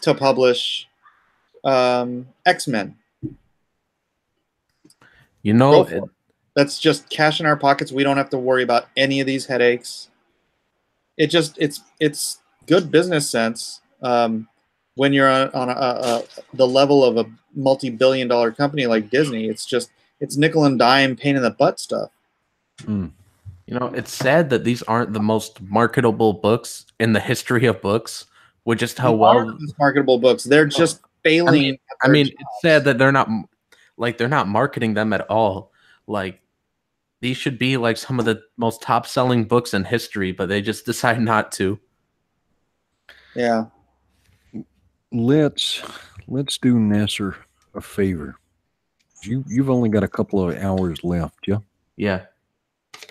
to publish X-Men. You know, That's just cash in our pockets. We don't have to worry about any of these headaches. It's good business sense. When you're on the level of a multi-billion-dollar company like Disney, it's nickel and dime, pain in the butt stuff. You know, it's sad that these aren't the most marketable books in the history of books. With just how well the marketable books, they're just failing. I mean, it's sad that they're not marketing them at all. Like, these should be like some of the most top-selling books in history, but they just decide not to. Yeah. Let's do Nasser a favor. You've only got a couple of hours left, yeah? Yeah.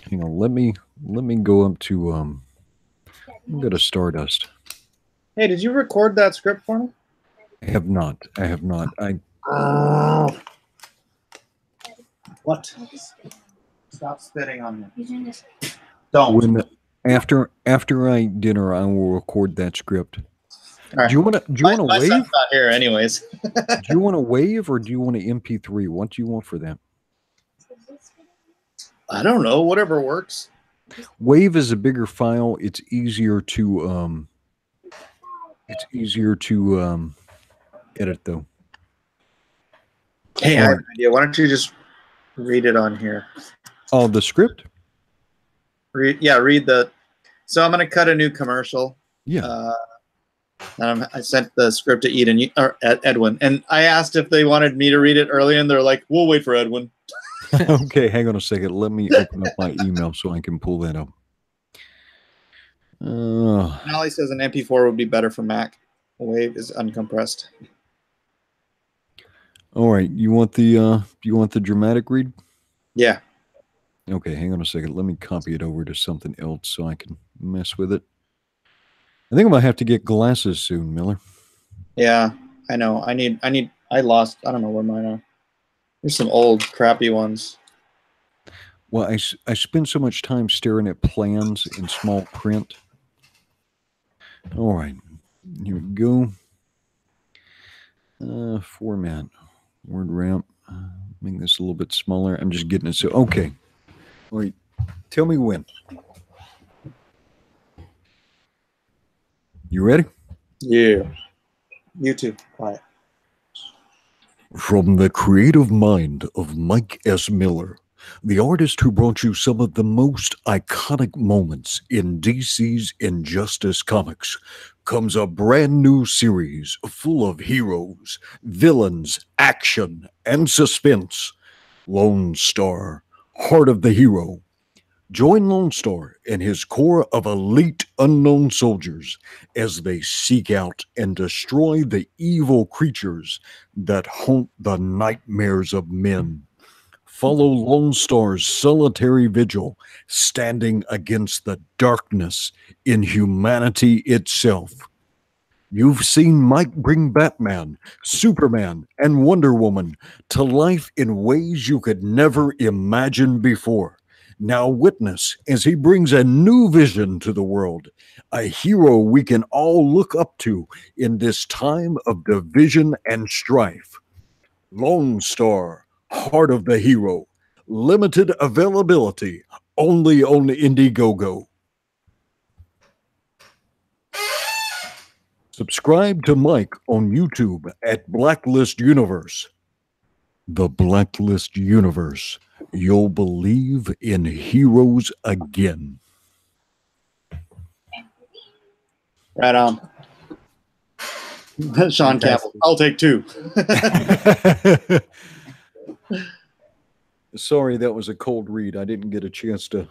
Hang on, let me go up to go to Stardust. Hey, did you record that script for me? I have not. What? Stop spitting on me. Don't. After I dinner, I will record that script. Right. Do you want to wave? My son's not here, anyways. Do you want to wave or do you want an MP3? What do you want for that? I don't know. Whatever works. Wave is a bigger file. It's easier to edit though. Hey, I have an idea. Why don't you just read it on here? Oh, the script? Read the. So I'm going to cut a new commercial. Yeah. I sent the script to Edwin, and I asked if they wanted me to read it early, and they're like, "We'll wait for Edwin." Okay, hang on a second. Let me open up my email so I can pull that up. Nolly says an MP4 would be better for Mac. Wave is uncompressed. All right, you want the dramatic read? Yeah. Okay, hang on a second. Let me copy it over to something else so I can mess with it. I think I'm gonna have to get glasses soon, Miller. Yeah, I know. I lost. I don't know where mine are. There's some old crappy ones. Well, I spend so much time staring at plans in small print. All right, here we go. Format, word ramp. Make this a little bit smaller. I'm just getting it so okay. All right, tell me when. You ready? Yeah. You too. Quiet. From the creative mind of Mike S. Miller, the artist who brought you some of the most iconic moments in DC's Injustice comics, comes a brand new series full of heroes, villains, action, and suspense. Lone Star, Heart of the Hero. Join Lone Star and his corps of elite unknown soldiers as they seek out and destroy the evil creatures that haunt the nightmares of men. Follow Lone Star's solitary vigil, standing against the darkness in humanity itself. You've seen Mike bring Batman, Superman, and Wonder Woman to life in ways you could never imagine before. Now witness as he brings a new vision to the world, a hero we can all look up to in this time of division and strife. Lone Star, Heart of the Hero. Limited availability, only on Indiegogo. Subscribe to Mike on YouTube at Blacklist Universe. The Blacklist Universe. You'll believe in heroes again. Right on. Sean Campbell. I'll take two. Sorry, that was a cold read. I didn't get a chance to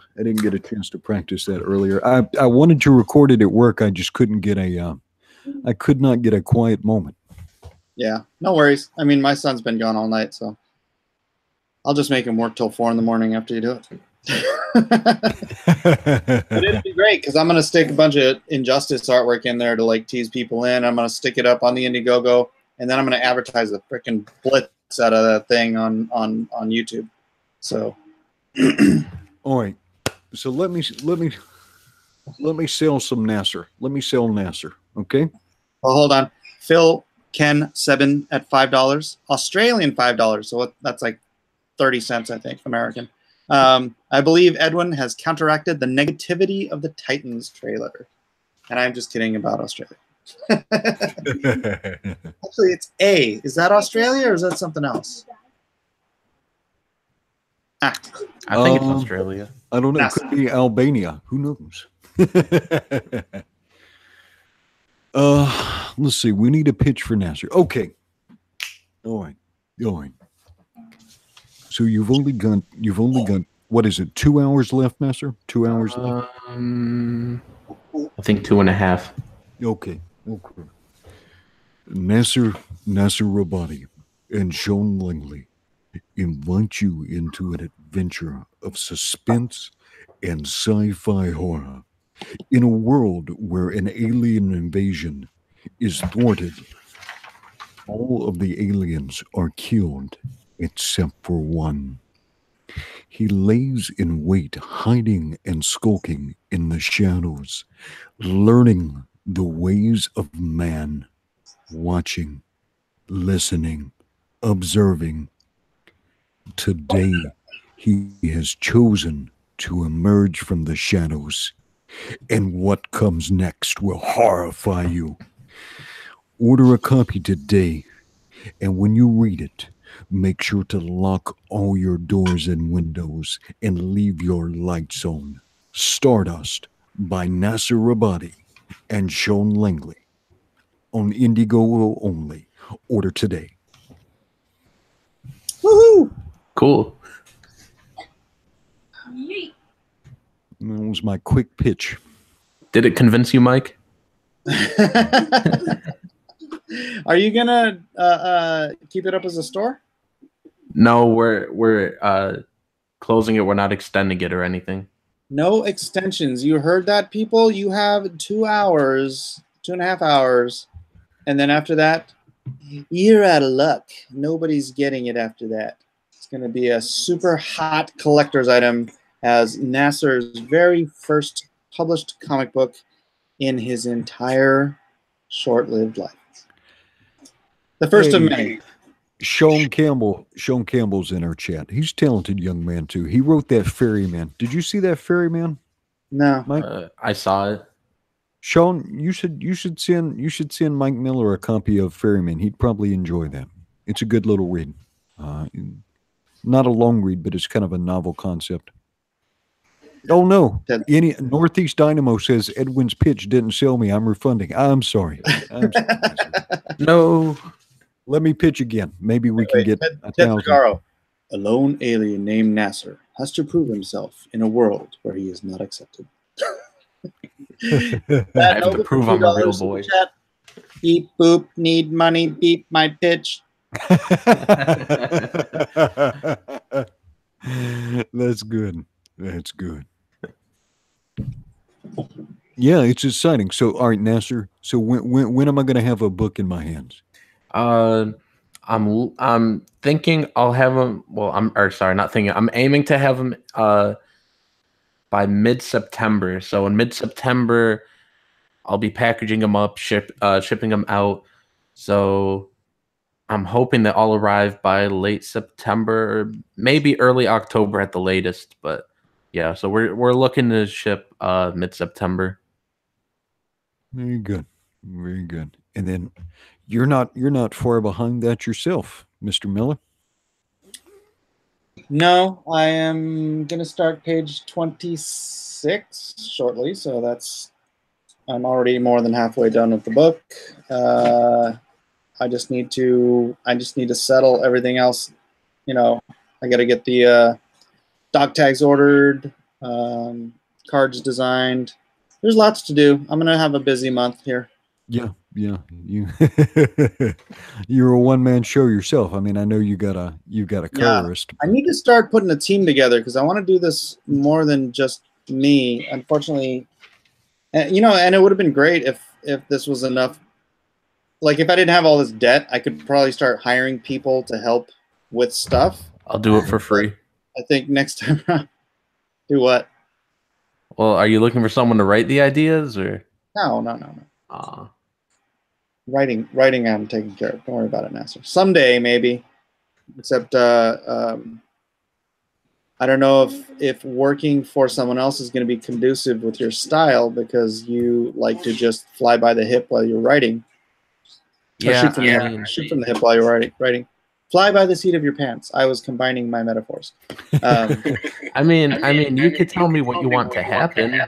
practice that earlier. I wanted to record it at work. I just couldn't get I could not get a quiet moment. Yeah, no worries. I mean, my son's been gone all night, so I'll just make him work till 4 in the morning after you do it. But it'd be great because I'm going to stick a bunch of Injustice artwork in there to like tease people in. I'm going to stick it up on the Indiegogo, and then I'm going to advertise the freaking blitz out of that thing on YouTube. So, all right. So let me sell some Nasser. Let me sell Nasser. Okay. Well, hold on. Phil Ken Sebin at $5, Australian $5. So that's like 30 cents, I think, American. I believe Edwin has counteracted the negativity of the Titans trailer. And I'm just kidding about Australia. Actually, it's A. Is that Australia or is that something else? I think it's Australia. I don't know. It could be Albania. Who knows? Let's see. We need a pitch for NASA. Okay. All right. So you've only got what is it? 2 hours left, Master? 2 hours left. I think 2.5. Okay. Nasser Rabadi and Sean Langley invite you into an adventure of suspense and sci-fi horror in a world where an alien invasion is thwarted. All of the aliens are killed except for one. He lays in wait, hiding and skulking in the shadows, learning the ways of man, watching, listening, observing. Today, he has chosen to emerge from the shadows, and what comes next will horrify you. Order a copy today, and when you read it, make sure to lock all your doors and windows and leave your lights on. Stardust by Nasser Rabadi and Sean Langley. On Indiegogo only. Order today. Woohoo! Cool. That was my quick pitch. Did it convince you, Mike? Are you gonna keep it up as a store? No, we're closing it. We're not extending it or anything. No extensions. You heard that, people? You have 2 hours, 2.5 hours, and then after that, you're out of luck. Nobody's getting it after that. It's going to be a super hot collector's item as Nasser's very first published comic book in his entire short-lived life. The first of many. Sean Campbell's in our chat. He's a talented young man too. He wrote that Ferryman. Did you see that Ferryman? No, Mike? I saw it. Sean, you should send Mike Miller a copy of Ferryman. He'd probably enjoy that. It's a good little read. Not a long read, but it's kind of a novel concept. Oh no! Any Northeast Dynamo says Edwin's pitch didn't sell me. I'm refunding. I'm sorry. No. Let me pitch again. Maybe we can get Ted Figaro. A lone alien named Nasser has to prove himself in a world where he is not accepted. I have to prove I'm a real boy. Chat. Beep boop. Need money. Beep my pitch. That's good. That's good. Yeah, it's exciting. So, all right, Nasser. So, when am I going to have a book in my hands? I'm thinking I'll have them. Well, not thinking. I'm aiming to have them by mid-September. So in mid-September, I'll be packaging them up, shipping them out. So I'm hoping that I'll arrive by late September, or maybe early October at the latest. But yeah, so we're looking to ship mid-September. Very good, very good. And then you're not far behind that yourself, Mr. Miller. No, I am going to start page 26 shortly, so I'm already more than halfway done with the book. I just need to settle everything else. You know, I got to get the dog tags ordered, cards designed. There's lots to do. I'm going to have a busy month here. Yeah. You're a one-man show yourself. I mean, I know you got a colorist. I need to start putting a team together because I want to do this more than just me. Unfortunately, and it would have been great if this was enough. Like if I didn't have all this debt, I could probably start hiring people to help with stuff. I'll do it for free. I think next time around. Do what? Well, are you looking for someone to write the ideas or? No. Writing I'm taking care of. Don't worry about it, Nasser. Someday, maybe. Except I don't know if working for someone else is going to be conducive with your style because you like to just fly by the hip while you're writing. Yeah, Shoot from the hip. Shoot from the hip while you're writing. Fly by the seat of your pants. I was combining my metaphors. I mean, you could tell me what you want to happen,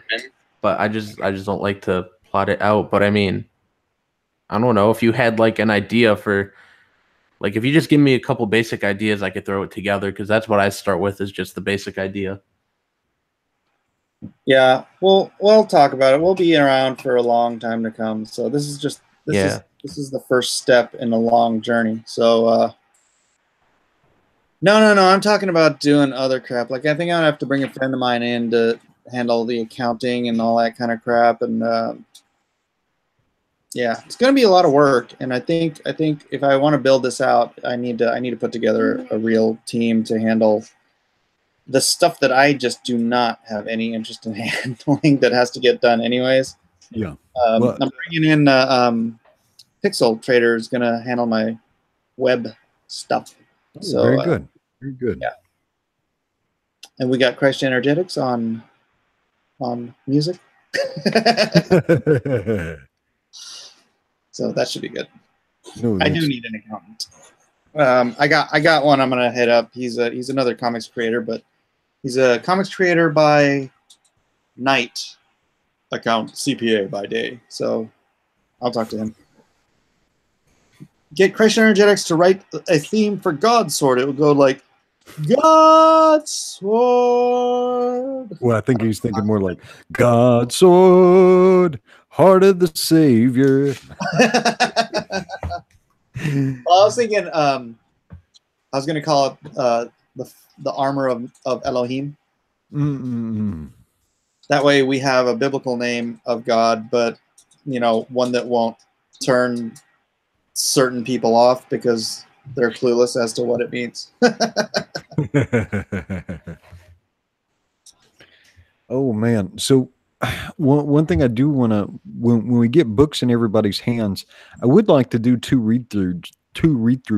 but I just don't like to plot it out. But I mean, I don't know if you had like an idea for, like, if you just give me a couple basic ideas, I could throw it together because that's what I start with is just the basic idea. Yeah, we'll talk about it. We'll be around for a long time to come. So this is just this is the first step in a long journey. So no, I'm talking about doing other crap. Like I think I'd have to bring a friend of mine in to handle the accounting and all that kind of crap. And yeah, it's going to be a lot of work. And I think if I want to build this out, I need to put together a real team to handle the stuff that I just do not have any interest in handling that has to get done anyways. Yeah. I'm bringing in Pixel Trader is going to handle my web stuff. So very good. Very good. Yeah. And we got Christ Energetics on music. So that should be good. No, I do need an accountant. I got one I'm gonna hit up. He's another comics creator, but he's a comics creator by night, account CPA by day. So I'll talk to him. Get Christ Energetics to write a theme for God's Sword. It would go like God's Sword. Well, I think he's thinking more like God's Sword, Heart of the Savior. Well, I was thinking I was going to call it the armor of Elohim. That way we have a biblical name of God, but one that won't turn certain people off because they're clueless as to what it means. Oh man. So one thing I do want to, when we get books in everybody's hands, I would like to do two read through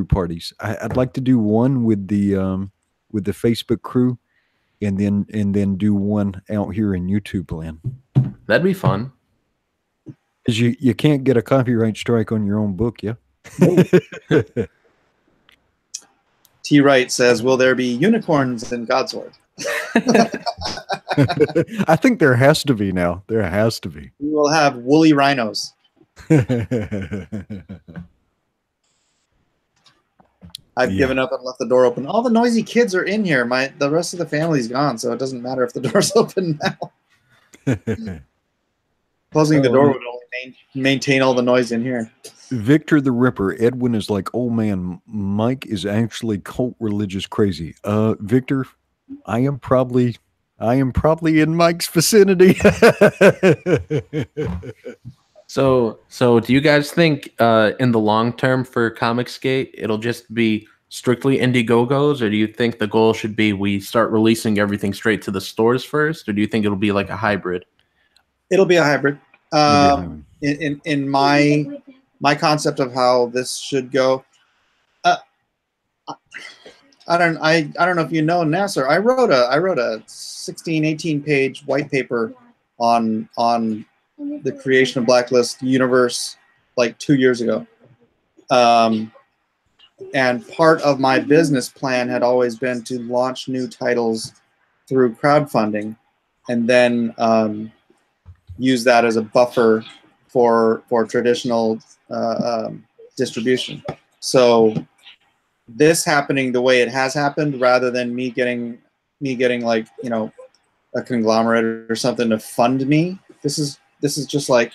parties. I'd like to do one with the Facebook crew, and then do one out here in YouTube land. That'd be fun. Because you can't get a copyright strike on your own book, yeah. T. Wright says, "Will there be unicorns in Godsword?" I think there has to be now. There has to be. We will have woolly rhinos. I've given up and left the door open. All the noisy kids are in here. The rest of the family's gone, so it doesn't matter if the door's open now. Closing the door would only maintain all the noise in here. Victor the Ripper. Edwin is like, oh man, Mike is actually cult religious crazy. Victor, I am probably in Mike's vicinity. So do you guys think in the long term for Comicsgate it'll just be strictly Indiegogos, or do you think the goal should be we start releasing everything straight to the stores first, or do you think it'll be like a hybrid? It'll be a hybrid. In my concept of how this should go, I don't know if you know, Nasser. I wrote a 18 page white paper on the creation of Blacklist universe like 2 years ago. And part of my business plan had always been to launch new titles through crowdfunding, and then use that as a buffer for traditional distribution. So this happening the way it has happened, rather than me getting like a conglomerate or something to fund me, this is just like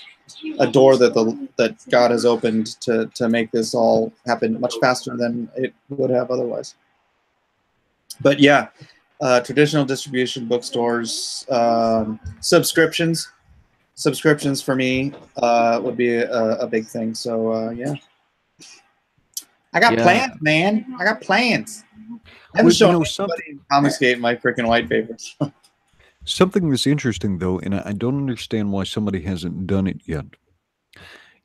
a door that God has opened to make this all happen much faster than it would have otherwise. But yeah, traditional distribution, bookstores, subscriptions for me would be a big thing. So yeah, I got plans, man. I got plans. I haven't shown somebody in Comicsgate my freaking white papers. Something that's interesting though, and I don't understand why somebody hasn't done it yet.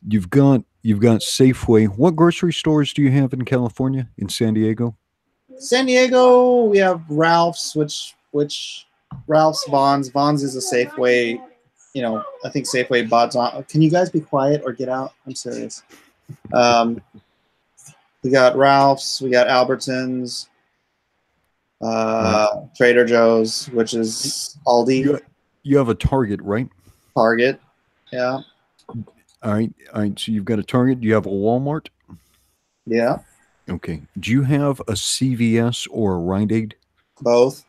You've got Safeway. What grocery stores do you have in California? In San Diego? San Diego, we have Ralph's, which which Ralph's, Vons is a Safeway. You know, I think Safeway bots on. Can you guys be quiet or get out? I'm serious. We got Ralph's, we got Albertsons, Trader Joe's, which is Aldi. You have a Target, right? Target, yeah. All right. So you've got a Target. Do you have a Walmart? Yeah. Okay. Do you have a CVS or a Rite Aid? Both.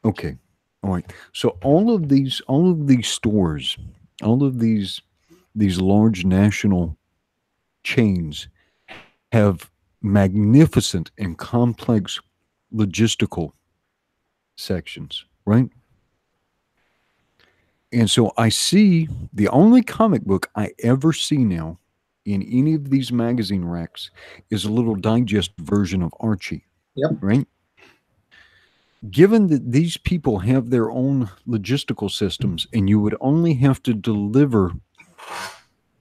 Okay. All right. So all of these stores, all of these large national chains have magnificent and complex logistical sections, right? And so I see the only comic book I ever see now in any of these magazine racks is a little digest version of Archie. Yep. Right? Given that these people have their own logistical systems and you would only have to deliver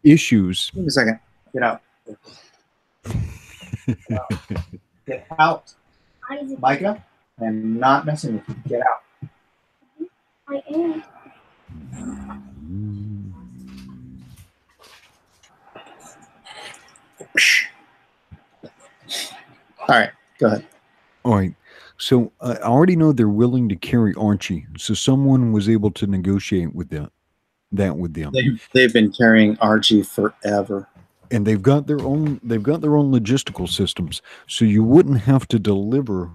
issues. Give me a second. Get out. Get out. Micah, I am not messing with you. Get out. I am. All right, go ahead. All right. So I already know they're willing to carry Archie. So someone was able to negotiate with that with them. They've been carrying Archie forever. And they've got their own logistical systems. So you wouldn't have to deliver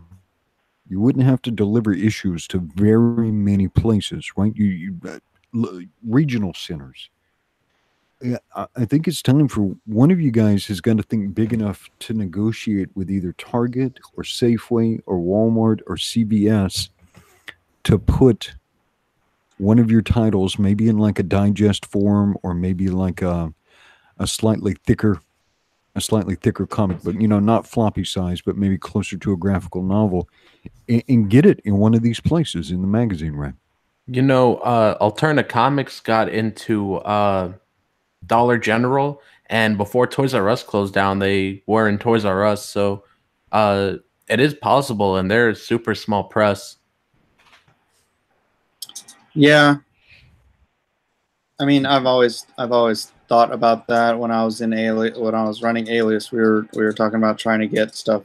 issues to very many places, right? Regional centers. Yeah, I think it's time for one of you guys has got to think big enough to negotiate with either Target or Safeway or Walmart or CVS to put one of your titles maybe in like a digest form or maybe like a slightly thicker comic book, not floppy size, but maybe closer to a graphical novel, and get it in one of these places in the magazine rack. Alterna Comics got into Dollar General, and before Toys R Us closed down, they were in Toys R Us, so it is possible, and they're a super small press. Yeah, I mean, I've always thought about that when I was in when I was running Alias. We were talking about trying to get stuff,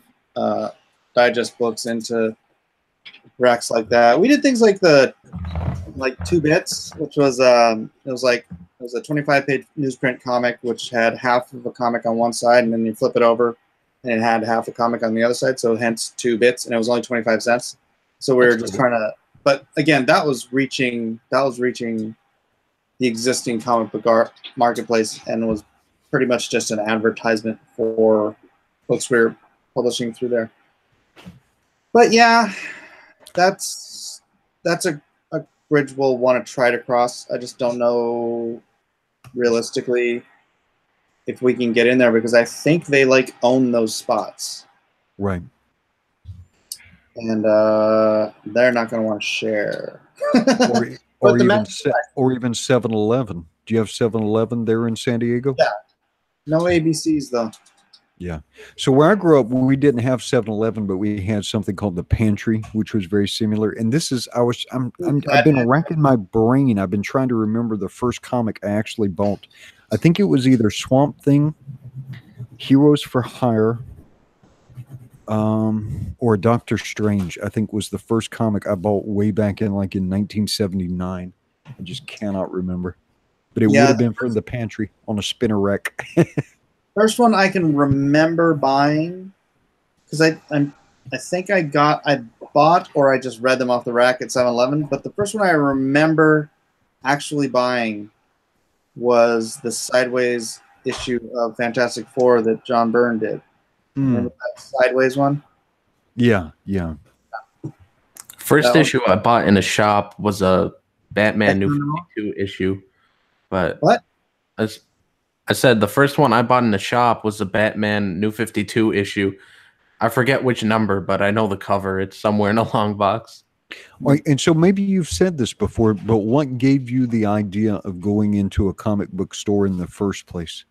digest books into racks like that. We did things like 2 Bits, which was it was a 25-page newsprint comic, which had half of a comic on one side, and then you flip it over, and it had half a comic on the other side. So hence 2 Bits, and it was only 25 cents. So we were just trying to. But again, that was reaching the existing comic book marketplace, and was pretty much just an advertisement for books we were publishing through there. But yeah, that's a bridge we'll want to try to cross. I just don't know realistically if we can get in there, because I think they own those spots. Right. And they're not going to want to share. or even 7-Eleven. Do you have 7-Eleven there in San Diego? Yeah. No ABCs though. Yeah. So where I grew up, we didn't have 7-Eleven, but we had something called the Pantry, which was very similar. And this is I've been racking my brain. I've been trying to remember the first comic I actually bought. I think it was either Swamp Thing, Heroes for Hire, or Doctor Strange. I think was the first comic I bought way back in 1979. I just cannot remember, but it would have been from the Pantry on a spinner rack. First one I can remember buying, because I think I bought or I just read them off the rack at 7-Eleven. But the first one I remember actually buying was the Sideways issue of Fantastic Four that John Byrne did. Remember that Sideways one? Yeah. First issue I bought in a shop was a Batman New 52 issue. But what? I said the first one I bought in the shop was the Batman New 52 issue. I forget which number, but I know the cover. It's somewhere in a long box. Right, and so maybe you've said this before, but what gave you the idea of going into a comic book store in the first place,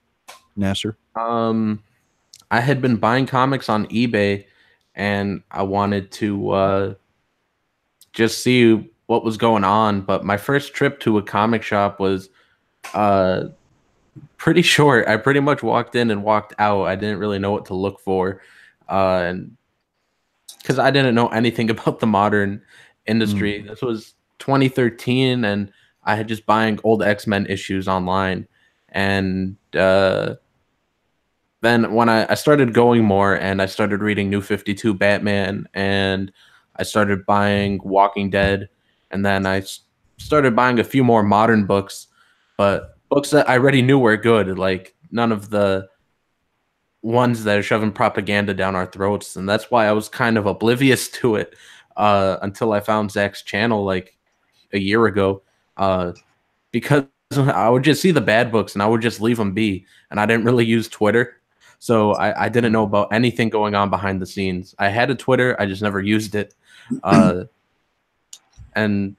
Nasser? I had been buying comics on eBay, and I wanted to just see what was going on. But my first trip to a comic shop was pretty short. I pretty much walked in and walked out. I didn't really know what to look for, and because I didn't know anything about the modern industry. This was 2013, and I had just buying old X-Men issues online, and then when I started going more and I started reading New 52 Batman, and I started buying Walking Dead, and then started buying a few more modern books, but books that I already knew were good, like none of the ones that are shoving propaganda down our throats. And that's why I was kind of oblivious to it until I found Zach's channel like a year ago, because I would just see the bad books and I would just leave them be, and I didn't really use Twitter. So I didn't know about anything going on behind the scenes. I had a Twitter, I just never used it. And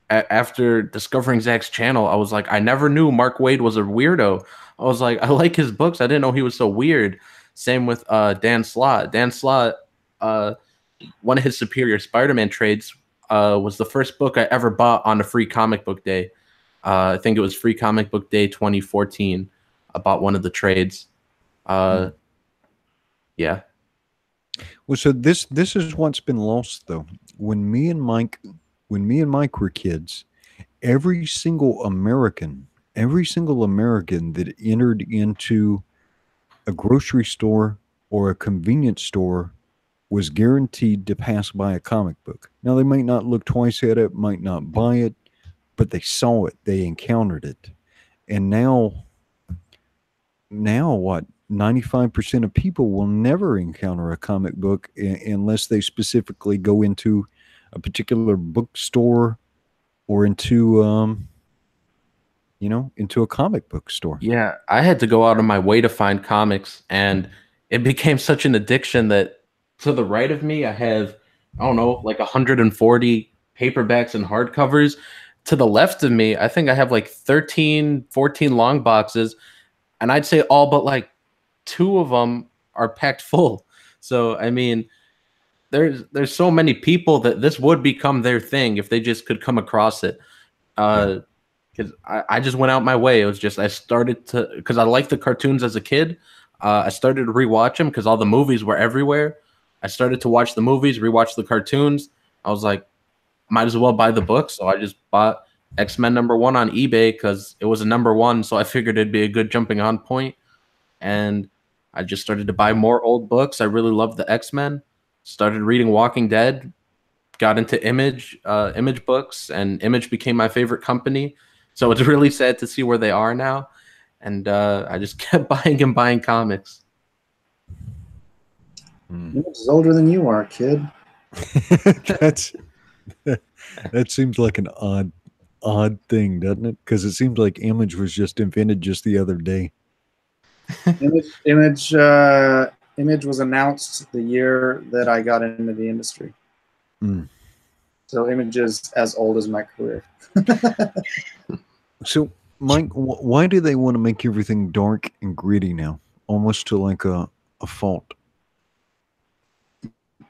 after discovering Zach's channel, I was like, I never knew Mark Waid was a weirdo. I was like, I like his books. I didn't know he was so weird. Same with Dan Slott. Dan Slott, one of his Superior Spider-Man trades was the first book I ever bought on a free comic book day. I think it was Free Comic Book Day 2014. I bought one of the trades. Yeah. Well, so this is what's been lost though. When me and Mike were kids, every single American that entered into a grocery store or a convenience store was guaranteed to pass by a comic book. Now, they might not look twice at it, might not buy it, but they saw it, they encountered it. And now what? 95% of people will never encounter a comic book unless they specifically go into a particular bookstore or into into a comic book store. Yeah, I had to go out of my way to find comics, and it became such an addiction that to the right of me I have, I don't know, like 140 paperbacks and hardcovers. To the left of me, I think I have like 13, 14 long boxes, and I'd say all but like 2 of them are packed full. So I mean, there's so many people that this would become their thing if they just could come across it. Because I just went out my way. It was just I started to, because I liked the cartoons as a kid. I started to rewatch them because all the movies were everywhere. I started to watch the movies, rewatch the cartoons. I was like, might as well buy the book. So I just bought X-Men #1 on eBay because it was a #1. So I figured it'd be a good jumping on point. And I just started to buy more old books. I really loved the X-Men. Started reading Walking Dead. Got into Image books, and Image became my favorite company. So it's really sad to see where they are now. And I just kept buying and buying comics. Image is older than you are, kid. That seems like an odd thing, doesn't it? Because it seems like Image was just invented just the other day. Image was announced the year that I got into the industry. So Image is as old as my career. So, Mike, why do they want to make everything dark and gritty now? Almost to like a fault.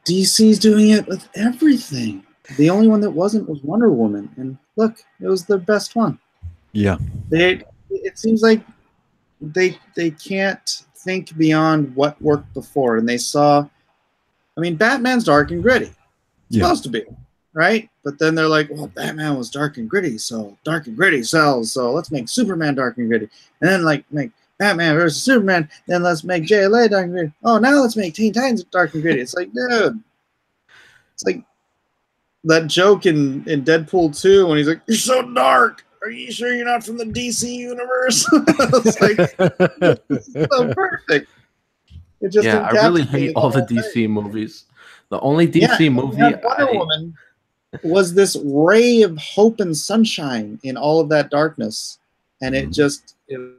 DC's doing it with everything. The only one that wasn't was Wonder Woman. And look, it was the best one. Yeah. It seems like they can't think beyond what worked before. And they saw, I mean, Batman's dark and gritty. It's supposed to be, right? But then they're like, well, Batman was dark and gritty, so dark and gritty sells, so let's make Superman dark and gritty. And then like make Batman versus Superman, then let's make JLA dark and gritty. Oh, now let's make Teen Titans dark and gritty. It's like, dude. It's like that joke in Deadpool 2 when he's like, you're so dark. Are you sure you're not from the DC universe? It's like, this is so perfect. It just I really hate all the DC movies. The only DC movie Wonder Woman was this ray of hope and sunshine in all of that darkness. And it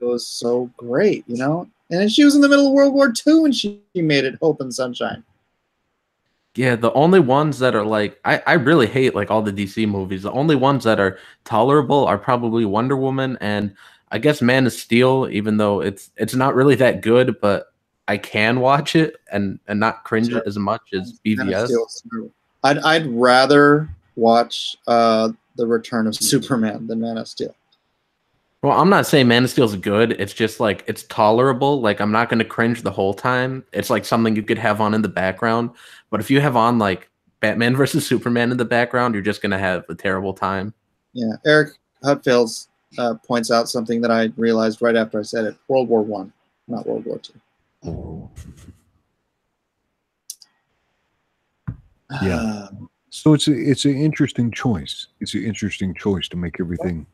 was so great, you know? And then she was in the middle of World War II and she made it hope and sunshine. Yeah, the only ones that are like, I really hate like all the DC movies. The only ones that are tolerable are probably Wonder Woman and I guess Man of Steel, even though it's not really that good, but I can watch it and not cringe as much as BVS. I'd rather watch The Return of Superman than Man of Steel. Well, I'm not saying Man of Steel's good. It's just like it's tolerable. Like I'm not going to cringe the whole time. It's like something you could have on in the background. But if you have on like Batman versus Superman in the background, you're just going to have a terrible time. Yeah, Eric Hutfields points out something that I realized right after I said it: World War I, not World War II. Yeah. So it's an interesting choice. It's an interesting choice to make everything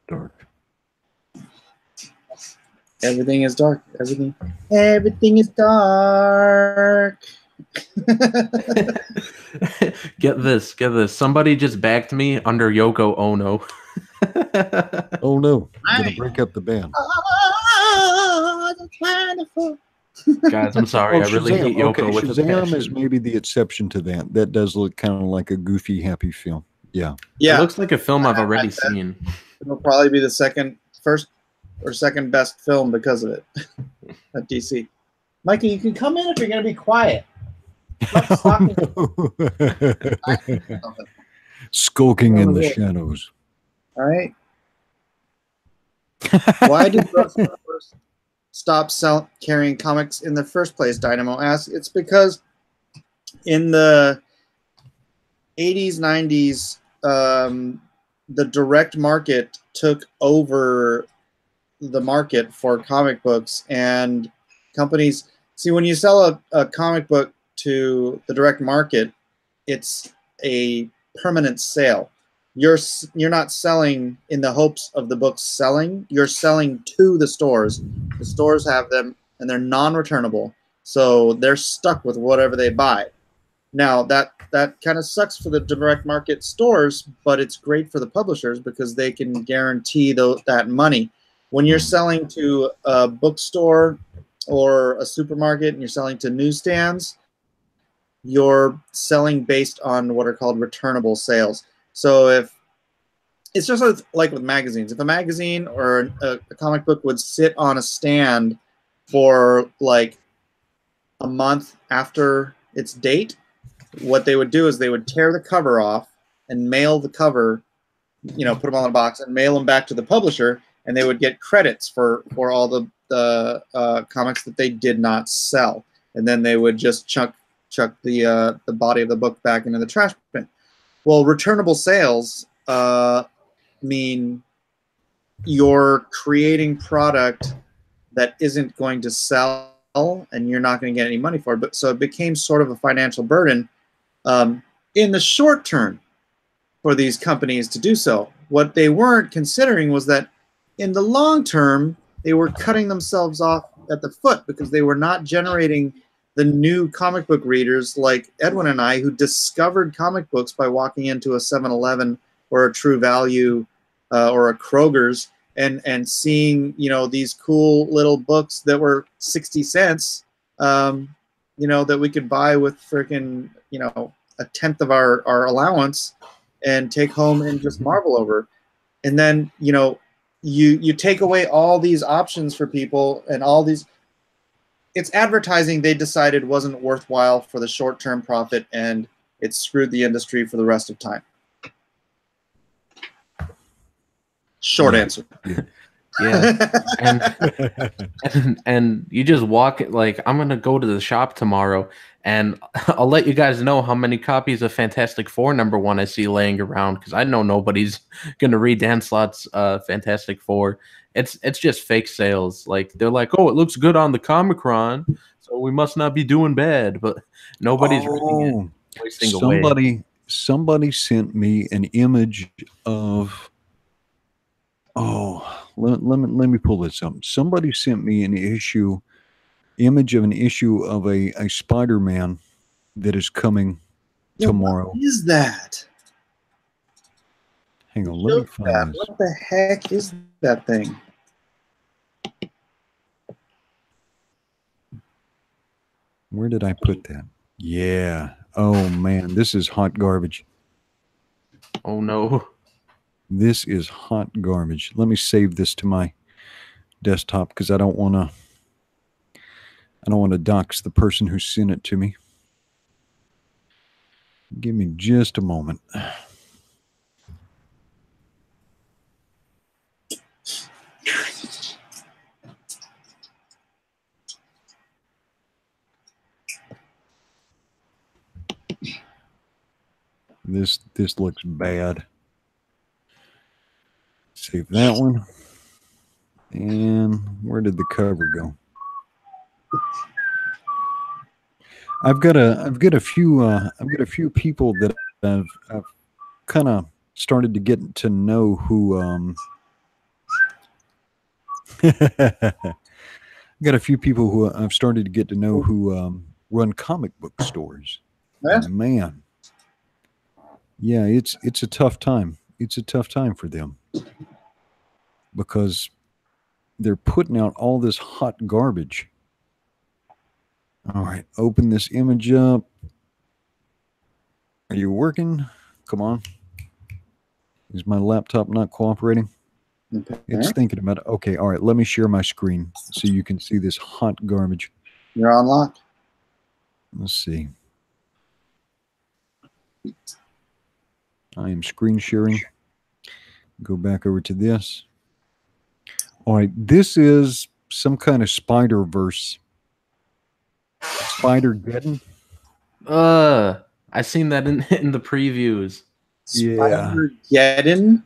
dark. Everything is dark. Everything is dark. Get this. Somebody just backed me under Yoko Ono. Oh no, I'm gonna break up the band. Guys, I'm sorry. I really hate Yoko okay, with Shazam is maybe the exception to that. That does look kind of like a goofy, happy film. Yeah. It looks like a film I've already seen. It'll probably be the first or second best film because of it at DC. Mikey, you can come in if you're going to be quiet. Skulking in the shadows. All right. Why did drugstores stop carrying comics in the first place? Dynamo asks. It's because in the 80s, 90s, the direct market took over the market for comic books, and companies see when you sell a comic book to the direct market, it's a permanent sale. You're not selling in the hopes of the books selling. You're selling to the stores. The stores have them, and they're non-returnable, so they're stuck with whatever they buy. Now that kind of sucks for the direct market stores, but it's great for the publishers because they can guarantee that money. When you're selling to a bookstore or a supermarket and you're selling to newsstands, you're selling based on what are called returnable sales. So if it's just like with magazines, if a magazine or a comic book would sit on a stand for like a month after its date, what they would do is they would tear the cover off and mail the cover, put them on a box and mail them back to the publisher, and they would get credits for all the comics that they did not sell, and then they would just chuck the body of the book back into the trash bin. Well, returnable sales mean you're creating product that isn't going to sell, and you're not going to get any money for it. But so it became sort of a financial burden in the short term for these companies to do so. What they weren't considering was that in the long term, they were cutting themselves off at the foot because they were not generating the new comic book readers like Edwin and I, who discovered comic books by walking into a 7-Eleven or a True Value or a Kroger's and seeing, these cool little books that were 60 cents, that we could buy with freaking, a tenth of our allowance and take home and just marvel over. And then, you take away all these options for people and all these. It's advertising they decided wasn't worthwhile for the short-term profit, and it screwed the industry for the rest of time. Short answer. Yeah. And you just walk it like, I'm gonna go to the shop tomorrow and I'll let you guys know how many copies of Fantastic Four #1 I see laying around, because I know nobody's gonna read Dan Slott's Fantastic Four. It's just fake sales. Like they're like, oh, it looks good on the Comic-Con, so we must not be doing bad, but nobody's reading it, wasting away. Somebody sent me an image of let me pull this up. Somebody sent me an image of an issue of a Spider-Man that is coming tomorrow. What is that? Hang on, let me find this. What the heck is that thing? Where did I put that? Yeah. Oh man, this is hot garbage. Oh no. This is hot garbage. Let me save this to my desktop because I don't want to dox the person who sent it to me. Give me just a moment. This looks bad. Save that one. And where did the cover go? I've got a few people that I've kind of started to get to know who got a few people who I've started to get to know who run comic book stores. Yeah. And man, yeah, it's a tough time. It's a tough time for them because they're putting out all this hot garbage. All right, open this image up. Are you working? Come on. Is my laptop not cooperating? Okay. It's thinking about it. Okay, all right, let me share my screen so you can see this hot garbage. You're on lock. Let's see. I am screen sharing. Go back over to this. All right, this is some kind of Spider-Verse. Spider-Geddon? I seen that in the previews. Yeah. Spider-Geddon?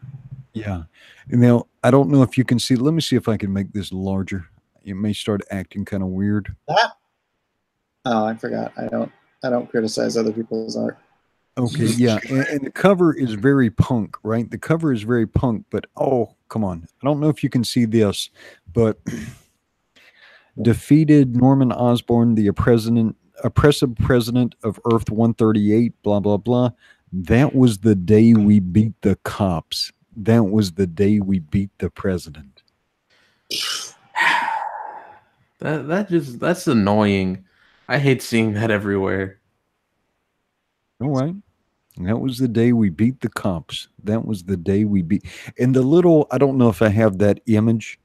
Yeah. Now, I don't know if you can see. Let me see if I can make this larger. It may start acting kind of weird. That? Oh, I forgot. I don't criticize other people's art. Okay, yeah. And the cover is very punk, right? The cover is very punk, but oh, come on. I don't know if you can see this, but defeated Norman Osborn, the oppressive president of Earth 138, blah, blah, blah. That was the day we beat the cops. That was the day we beat the president. That's annoying. I hate seeing that everywhere. All right. That was the day we beat the cops. That was the day we beat. And the little, I don't know if I have that image,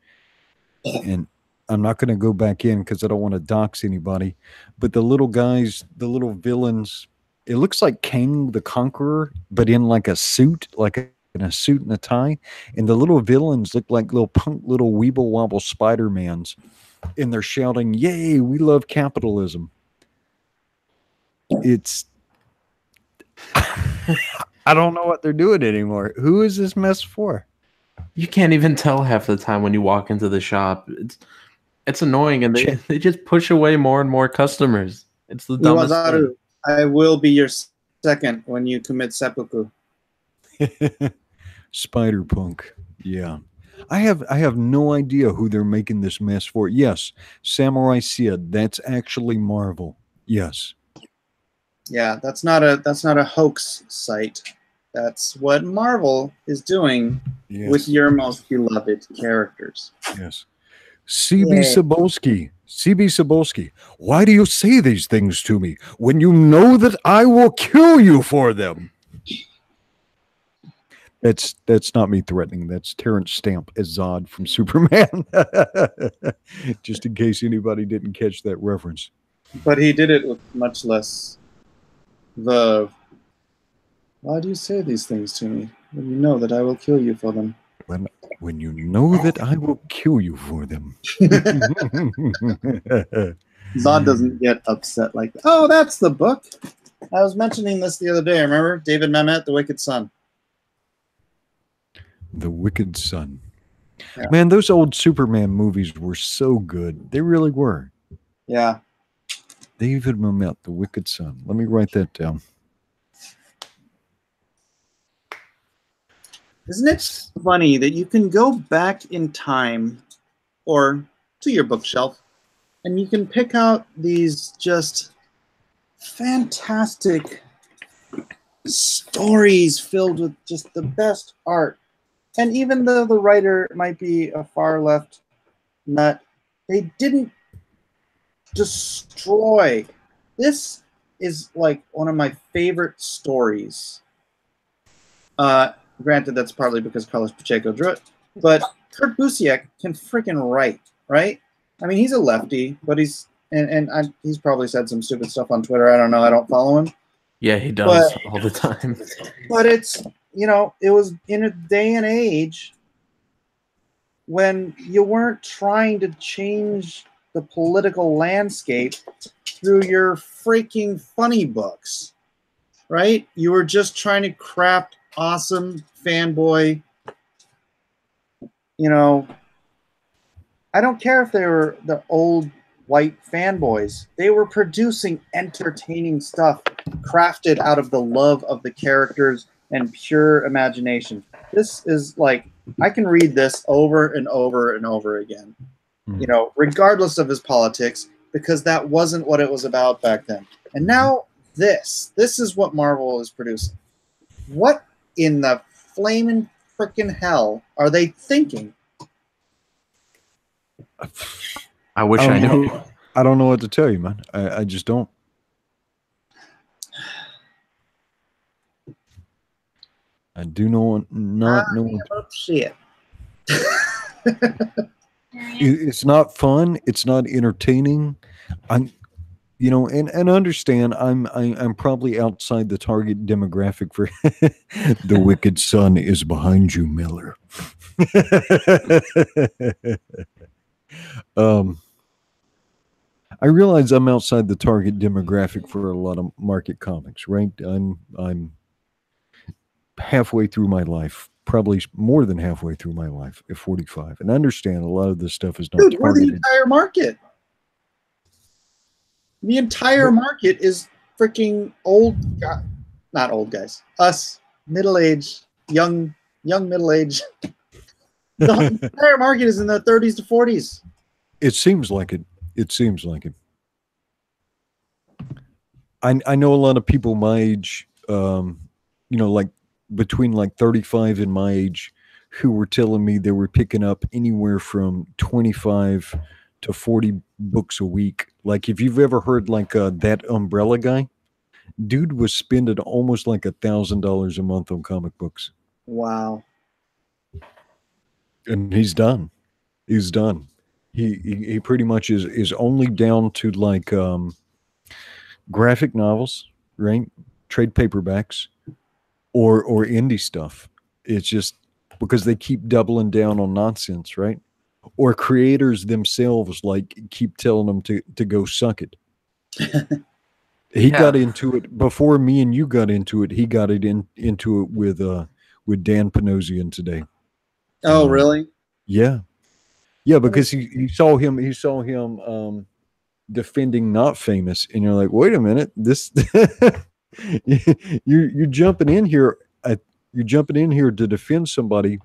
and I'm not going to go back in because I don't want to dox anybody. But the little guys, the little villains, it looks like Kang the Conqueror, but in like a suit, in a suit and a tie. And the little villains look like little punk little weeble wobble Spider-Mans. And they're shouting, "Yay, we love capitalism." It's I don't know what they're doing anymore. Who is this mess for? You can't even tell half the time when you walk into the shop. It's annoying, and they just push away more and more customers. It's the dumbest thing. I will be your second when you commit seppuku. Spider-Punk. Yeah. I have no idea who they're making this mess for. Yes, Samurai Sid. That's actually Marvel. Yes. Yeah, that's not a hoax site. That's what Marvel is doing with your most beloved characters. Yes. CB Cebulski, why do you say these things to me when you know that I will kill you for them? That's not me threatening. That's Terrence Stamp as Zod from Superman. Just in case anybody didn't catch that reference. But he did it with much less verve. Why do you say these things to me when you know that I will kill you for them? When you know that I will kill you for them. Zod doesn't get upset like that. Oh, that's the book. I was mentioning this the other day. Remember David Mamet, The Wicked Son? The Wicked Son. Yeah. Man, those old Superman movies were so good. They really were. Yeah. David Mamet, The Wicked Son. Let me write that down. Isn't it funny that you can go back in time or to your bookshelf and you can pick out these just fantastic stories filled with just the best art. And even though the writer might be a far left nut, they didn't destroy. This is like one of my favorite stories. Granted, that's partly because Carlos Pacheco drew it, but Kurt Busiek can freaking write, right? I mean, he's a lefty, but he's probably said some stupid stuff on Twitter. I don't know. I don't follow him, Yeah, he does all the time. But it's, you know, it was in a day and age when you weren't trying to change the political landscape through your freaking funny books, right? You were just trying to craft awesome fanboy, you know, I don't care if they were the old white fanboys. They were producing entertaining stuff crafted out of the love of the characters and pure imagination. This is like, I can read this over and over and over again, you know, regardless of his politics, because that wasn't what it was about back then. And now this is what Marvel is producing. What in the flaming frickin' hell are they thinking? I wish I knew. I don't know what to tell you, man. I just don't. I do not know. Shit. It's not fun. It's not entertaining. You know, and understand. I'm probably outside the target demographic for the wicked son is behind you, Miller. I realize I'm outside the target demographic for a lot of market comics, right? I'm halfway through my life, probably more than halfway through my life at 45, and I understand a lot of this stuff is not Dude, we're the targeted. entire market. The entire market is freaking old, not old guys, us, middle-aged, young middle-aged. The entire market is in the 30s to 40s. It seems like it. It seems like it. I know a lot of people my age, you know, like between like 35 and my age, who were telling me they were picking up anywhere from 25 to 40 books a week. Like if you've ever heard like That Umbrella Guy, dude was spending almost like $1,000 a month on comic books. Wow. And he's done. He's done. He pretty much is only down to like graphic novels, right? Trade paperbacks or indie stuff. It's just because they keep doubling down on nonsense, right? Or creators themselves like keep telling them to go suck it. He got into it before me and you got into it. He got into it with Dan Panosian today. Oh, really? Yeah. Yeah, because he saw him defending Not Famous, and you're like, wait a minute, this you're jumping in here. You're jumping in here to defend somebody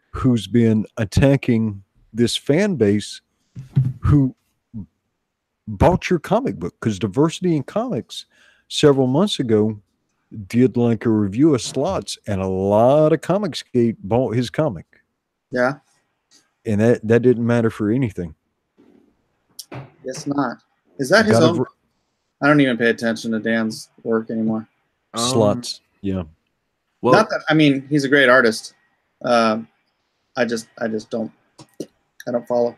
who's been attacking this fan base who bought your comic book, because Diversity in Comics several months ago did like a review of Slots, and a lot of Comicsgate bought his comic. Yeah. And that didn't matter for anything. Guess not. Is that his own? I don't even pay attention to Dan's work anymore. Slots, yeah. Well, not that, I mean, he's a great artist. I just don't. I don't follow.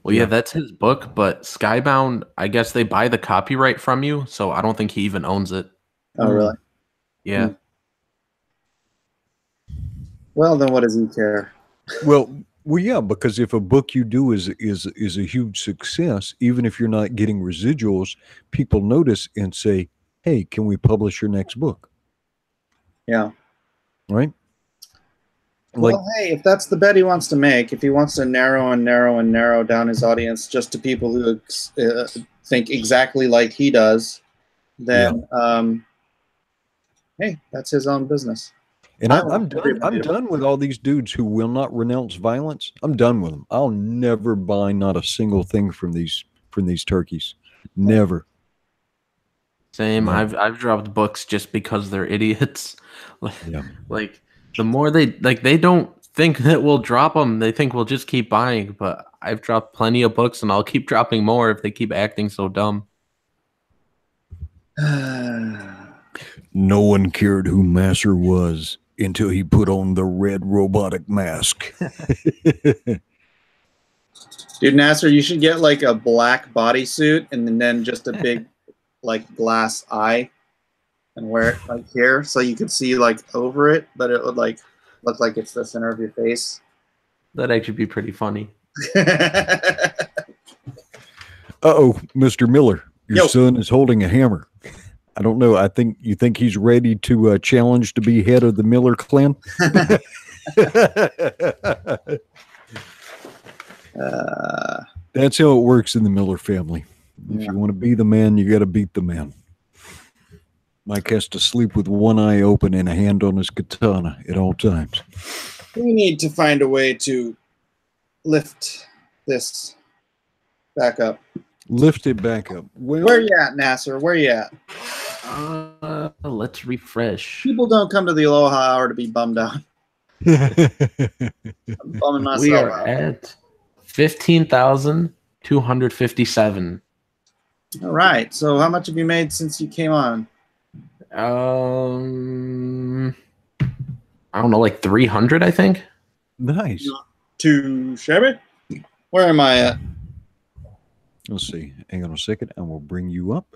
Well, yeah, that's his book, but Skybound, I guess they buy the copyright from you, so I don't think he even owns it. Oh, really? Yeah. Well, then what does he care? Well, yeah, because if a book you do is a huge success, even if you're not getting residuals, people notice and say, "Hey, can we publish your next book?" Yeah. Right? Well, Like, hey, if that's the bet he wants to make, if he wants to narrow down his audience just to people who think exactly like he does, then hey, that's his own business. And I'm done with all these dudes who will not renounce violence. I'm done with them. I'll never buy not a single thing from these turkeys. Never. Same. Never. I've dropped books just because they're idiots. Like the more they don't think that we'll drop them, they think we'll just keep buying. But I've dropped plenty of books, and I'll keep dropping more if they keep acting so dumb. No one cared who Masser was until he put on the red robotic mask. Dude, Nasser, you should get like a black bodysuit and then just a big like glass eye. and wear it like here, so you could see like over it, but it would like look like it's the center of your face. That'd actually be pretty funny. Uh-oh, Mr. Miller, your Yo. son is holding a hammer. I don't know. You think he's ready to challenge to be head of the Miller clan? That's how it works in the Miller family. If you want to be the man, you got to beat the man. Mike has to sleep with one eye open and a hand on his katana at all times. We need to find a way to lift this back up. Lift it back up. Well, Where you at, Nasser? Where you at? Let's refresh. People don't come to the Aloha Hour to be bummed out. I'm bumming myself We are out. at 15,257. All right. So how much have you made since you came on? I don't know, like 300, I think. Nice. Too shabby. Where am I at? Let's see. Hang on a second. I will bring you up.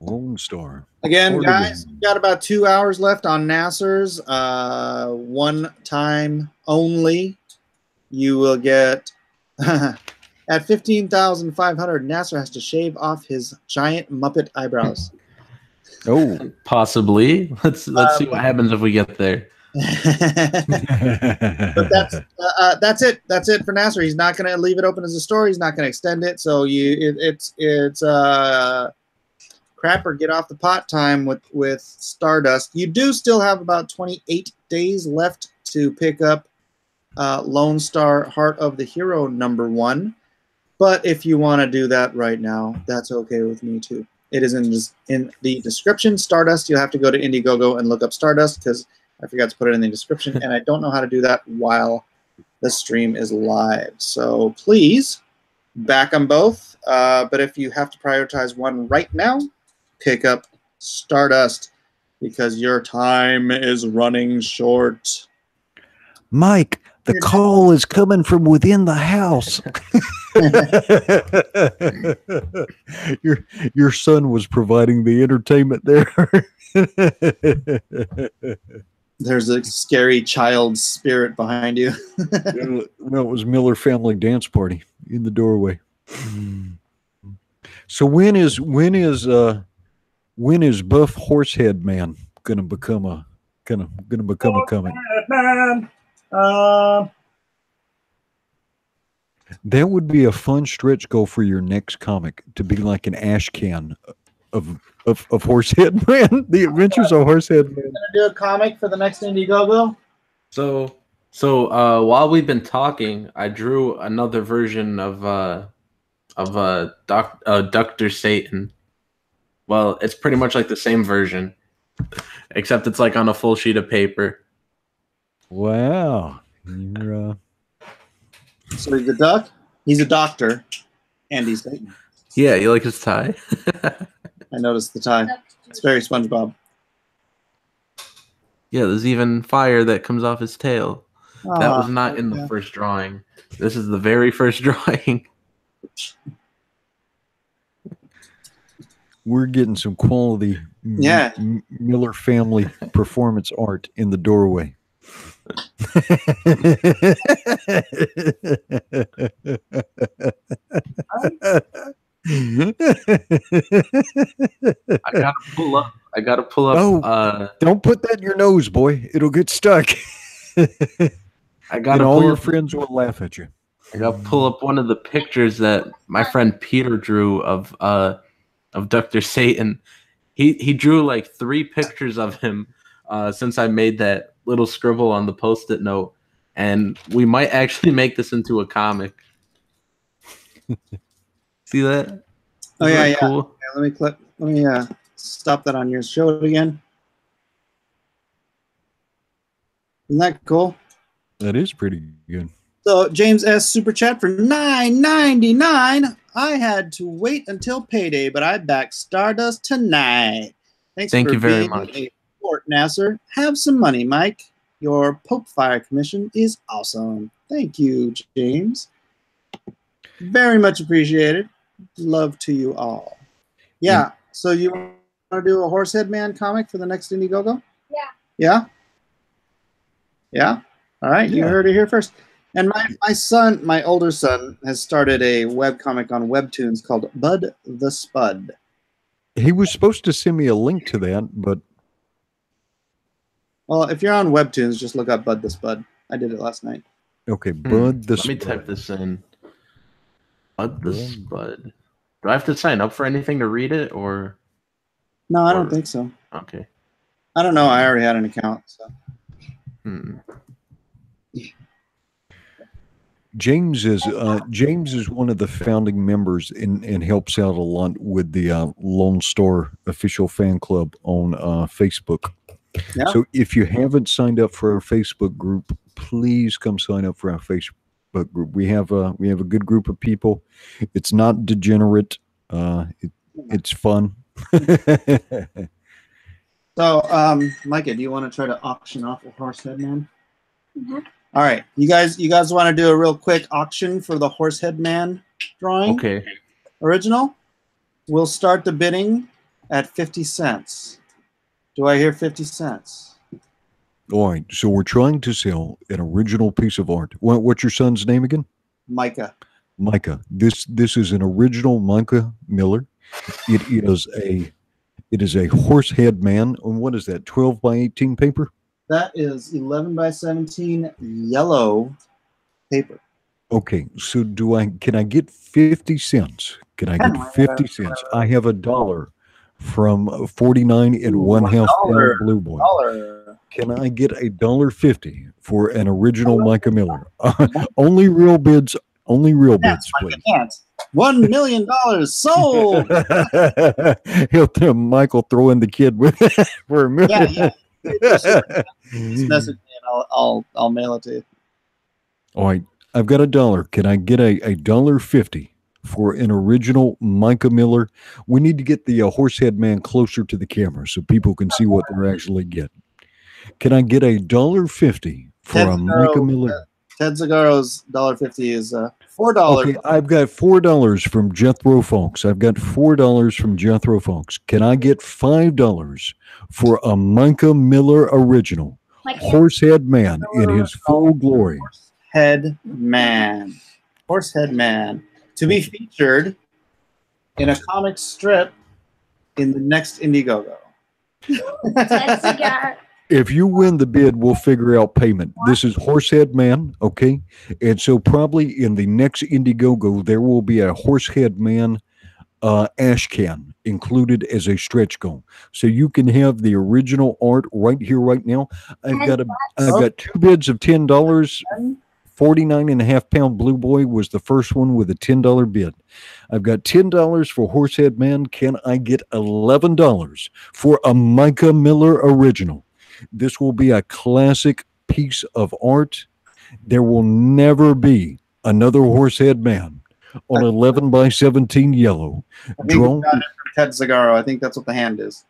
Lone Star. Again, guys, we've got about 2 hours left on Nasser's. One time only. You will get at 15,500. Nasser has to shave off his giant Muppet eyebrows. Oh, Possibly. Let's see what happens if we get there. But that's it. That's it for Nasser. He's not going to leave it open as a story. He's not going to extend it. So it's crap or get off the pot time with Stardust. You do still have about 28 days left to pick up Lone Star Heart of the Hero #1. But if you want to do that right now, that's okay with me too. It is in the description. Stardust. You'll have to go to Indiegogo and look up Stardust because I forgot to put it in the description, and I don't know how to do that while the stream is live. So please back them both. But if you have to prioritize one right now, pick up Stardust because your time is running short. Mike, the call is coming from within the house. Your son was providing the entertainment there. There's a scary child spirit behind you. No, it was Miller Family Dance Party in the doorway. So when is Buff Horsehead Man gonna become a comic? That would be a fun stretch goal for your next comic, to be like an ash can of Horsehead Man. The Adventures of Horsehead Man. Gonna do a comic for the next Indiegogo. So while we've been talking, I drew another version of Dr. Satan. Well, it's pretty much like the same version, except it's like on a full sheet of paper. Wow. So he's a duck. He's a doctor, and he's Satan. Yeah, you like his tie? I noticed the tie. It's very SpongeBob. Yeah, there's even fire that comes off his tail. That was not in the yeah. first drawing. This is the very first drawing. We're getting some quality Miller family performance art in the doorway. I gotta pull up. Oh, don't put that in your nose, boy. It'll get stuck. I gotta all your friends will laugh at you. I gotta pull up one of the pictures that my friend Peter drew of Dr. Satan. He drew like 3 pictures of him since I made that little scribble on the Post-it note, and we might actually make this into a comic. See that? Oh yeah, yeah. Cool? Let me stop that on yours. Show it again. Isn't that cool? That is pretty good. So James S. Super Chat for $9.99. I had to wait until payday, but I backed Stardust tonight. Thank you very much. Fort Nasser. Have some money, Mike. Your Pope Fire commission is awesome. Thank you, James. Very much appreciated. Love to you all. Yeah. So you want to do a Horsehead Man comic for the next Indiegogo? Yeah. Yeah? Yeah? All right, you Yeah. heard it here first. And my son, my older son, has started a webcomic on Webtoons called Bud the Spud. He was supposed to send me a link to that, but Well, if you're on Webtoons, just look up Bud the Spud. I did it last night. okay, Bud the Let me Spud. type this in. Bud the Bud. Spud. Do I have to sign up for anything to read it, or? No, I don't Or- think so. Okay. I don't know. I already had an account. So. James is one of the founding members and helps out a lot with the Lone Star official fan club on Facebook. Yeah. So if you haven't signed up for our Facebook group, please come sign up for our Facebook group. We have a good group of people. It's not degenerate. It's fun. So, Micah, do you want to try to auction off a Horsehead Man? Mhm. All right, you guys want to do a real quick auction for the Horsehead Man drawing? Okay. Original. We'll start the bidding at 50 cents. Do I hear 50 cents? All right. So we're trying to sell an original piece of art. What's your son's name again? Micah. Micah. This is an original Micah Miller. It is a Horsehead Man. And what is that? 12 by 18 paper? That is 11 by 17 yellow paper. Okay, so can I get 50 cents? Can I get 50 cents? I have $1 from 49 and one half pound Blue Boy. $1. Can I get $1.50 for an original Micah Miller? Only real bids, please. $1 million sold. He'll Michael throw in the kid with for a million. Yeah. Just message me and I'll mail it to you. All right, I've got $1. Can I get a $1.50 for an original Micah Miller? We need to get the Horsehead Man closer to the camera so people can see what they're actually getting. Can I get $1.50 for a Micah Miller? Ted Zagaro's $1.50 is $4. Okay, I've got $4 from Jethro Folks. Can I get $5 for a Micah Miller original? Horsehead Man in his full glory. Horsehead Man. To be featured in a comic strip in the next Indiegogo. Ted Cigar. If you win the bid, we'll figure out payment. This is Horsehead Man, okay? And so probably in the next Indiegogo, there will be a Horsehead Man ash can included as a stretch goal. So you can have the original art right here, right now. I've got two bids of $10. 49 and a half pound Blue Boy was the first one with a $10 bid. I've got $10 for Horsehead Man. Can I get $11 for a Micah Miller original? This will be a classic piece of art. There will never be another Horsehead Man on 11 by 17 yellow. I think you got it from Ted Zagaro. I think that's what the hand is.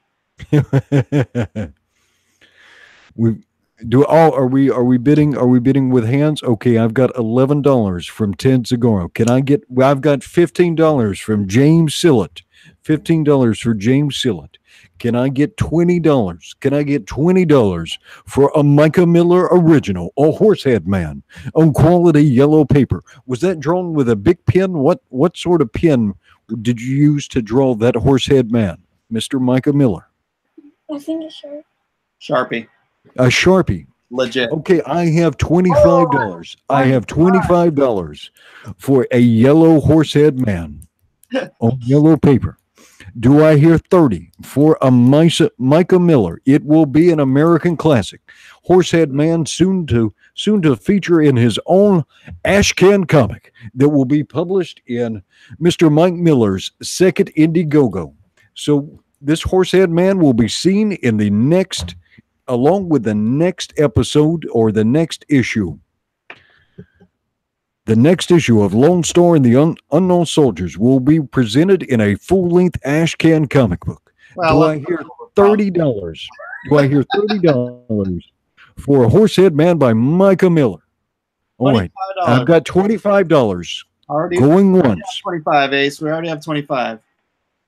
Are we bidding with hands? Okay, I've got $11 from Ted Zagaro. I've got $15 from James Sillett. $15 for James Sillett. Can I get $20? Can I get $20 for a Micah Miller original, a Horsehead Man on quality yellow paper? Was that drawn with a big pen? What sort of pen did you use to draw that Horsehead Man, Mr. Micah Miller? I think it's sure. Sharpie. A Sharpie. Legit. Okay, I have $25. I have $25 for a yellow Horsehead Man on yellow paper. Do I hear 30 for a Micah Miller? It will be an American classic. Horsehead Man soon to feature in his own Ashcan comic that will be published in Mr. Mike Miller's second Indiegogo. So this Horsehead Man will be seen in the next, along with the next episode or the next issue. The next issue of Lone Star and the Unknown Soldiers will be presented in a full-length Ashcan comic book. Well, Do I hear $30? Do I hear $30 for a Horsehead Man by Micah Miller? All right, I've got $25 already going once. 25, Ace. We already have 25.